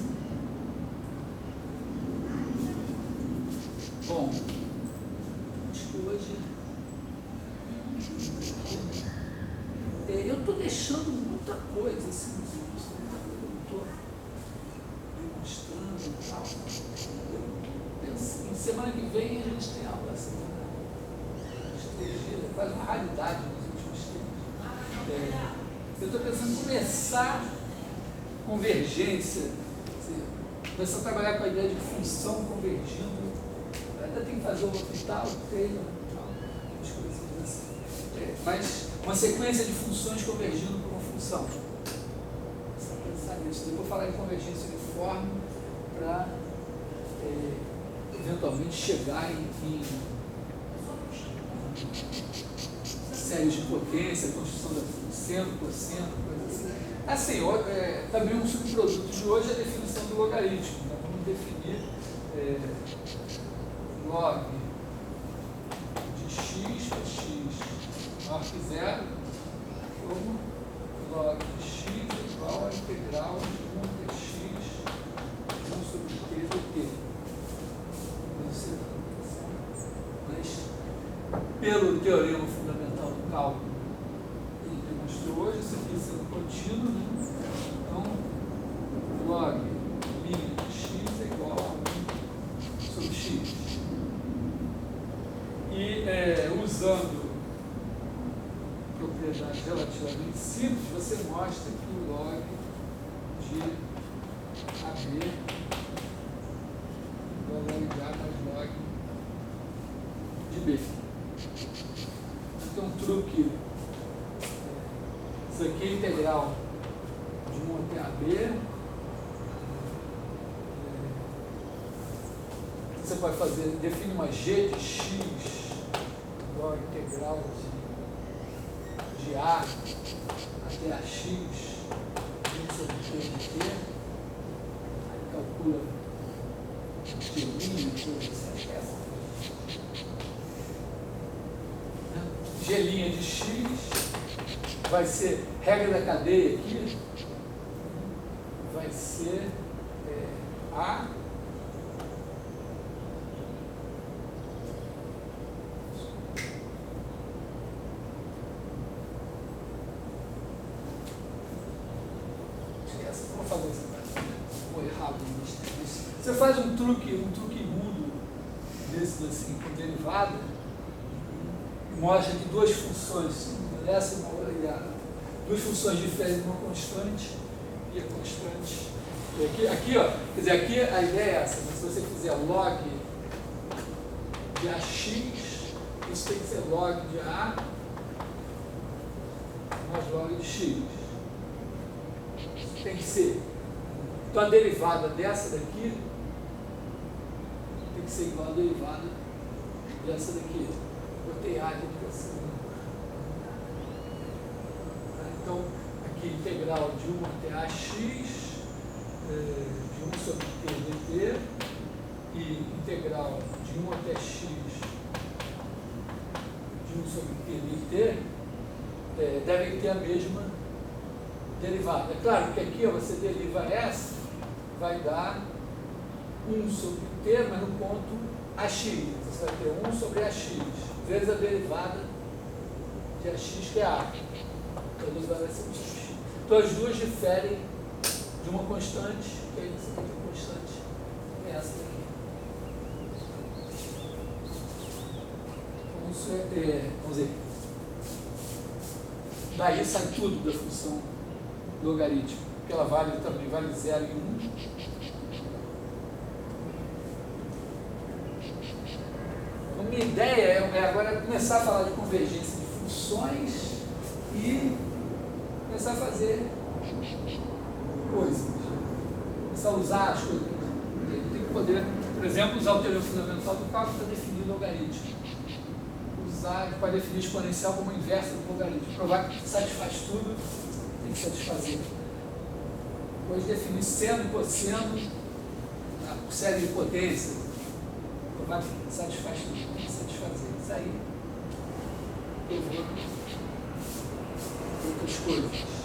Bom, acho que hoje eu estou deixando muita coisa assim, Em semana que vem a gente tem aula assim, quase uma raridade nos últimos tempos. Eu estou pensando em começar convergência, começar a trabalhar com a ideia de função convergindo. Ainda tem que fazer o hospital, treino, as coisas assim. Mas uma sequência de funções convergindo para uma função. Pensar nisso. Depois falar em convergência uniforme para eventualmente chegar em séries de potência, construção da seno, cosseno, coisa assim. Assim, também um subproduto de hoje é a definição do logaritmo. Então, vamos definir log de x para x maior que zero, como log de x é igual a integral de 1 até x, 1 sobre t dt. Mas, pelo teorema fundamental do cálculo, ele demonstrou hoje, isso aqui sendo contínuo, né? Então, log min de x é igual a 1 sobre x. E usando propriedades relativamente simples, você mostra que o log de AB igual a log de A mais log de B. Então, um truque, isso aqui é integral de 1 até AB. Você pode fazer, define uma g de x igual a integral de A até a x, 1 sobre t dt, calcula g' de x vai ser, regra da cadeia aqui, vai ser A vou fazer isso, vou errar isso. Você faz um truque mudo desses assim, com derivada, e mostra que duas funções, essa e uma outra, duas funções diferem de uma constante e a constante. E aqui, ó, quer dizer, aqui a ideia é essa, mas se você fizer log de AX, isso tem que ser log de A mais log de X. Tem que ser. Então a derivada dessa daqui tem que ser igual à derivada dessa daqui. Botei A aqui para cima. Então, aqui integral de 1 até AX, de 1 sobre t dt, e integral de 1 até x de 1 sobre t dt, devem ter a mesma derivada. É claro que aqui ó, você deriva essa, vai dar 1 sobre t, mas no ponto AX. Você vai ter 1 sobre AX, vezes a derivada de AX, que é A. Então, a derivada vai ser 1 sobre X. Então, as duas diferem de uma constante, que aí você tem uma constante, é essa daqui. Então, isso vamos dizer, daí sai tudo da função logarítmica, porque ela também vale 0 e 1. Então, minha ideia é agora começar a falar de convergência de funções e começar a fazer coisas. Começar a usar as coisas. Tem que poder, por exemplo, usar o teorema fundamental do cálculo para definir logaritmo. Usar para definir exponencial como inversa do logaritmo. Provar que satisfaz tudo, tem que satisfazer. Depois definir seno e cosseno, a série de potências. Provar que satisfaz tudo, tem que satisfazer. Isso aí eu vou outras coisas.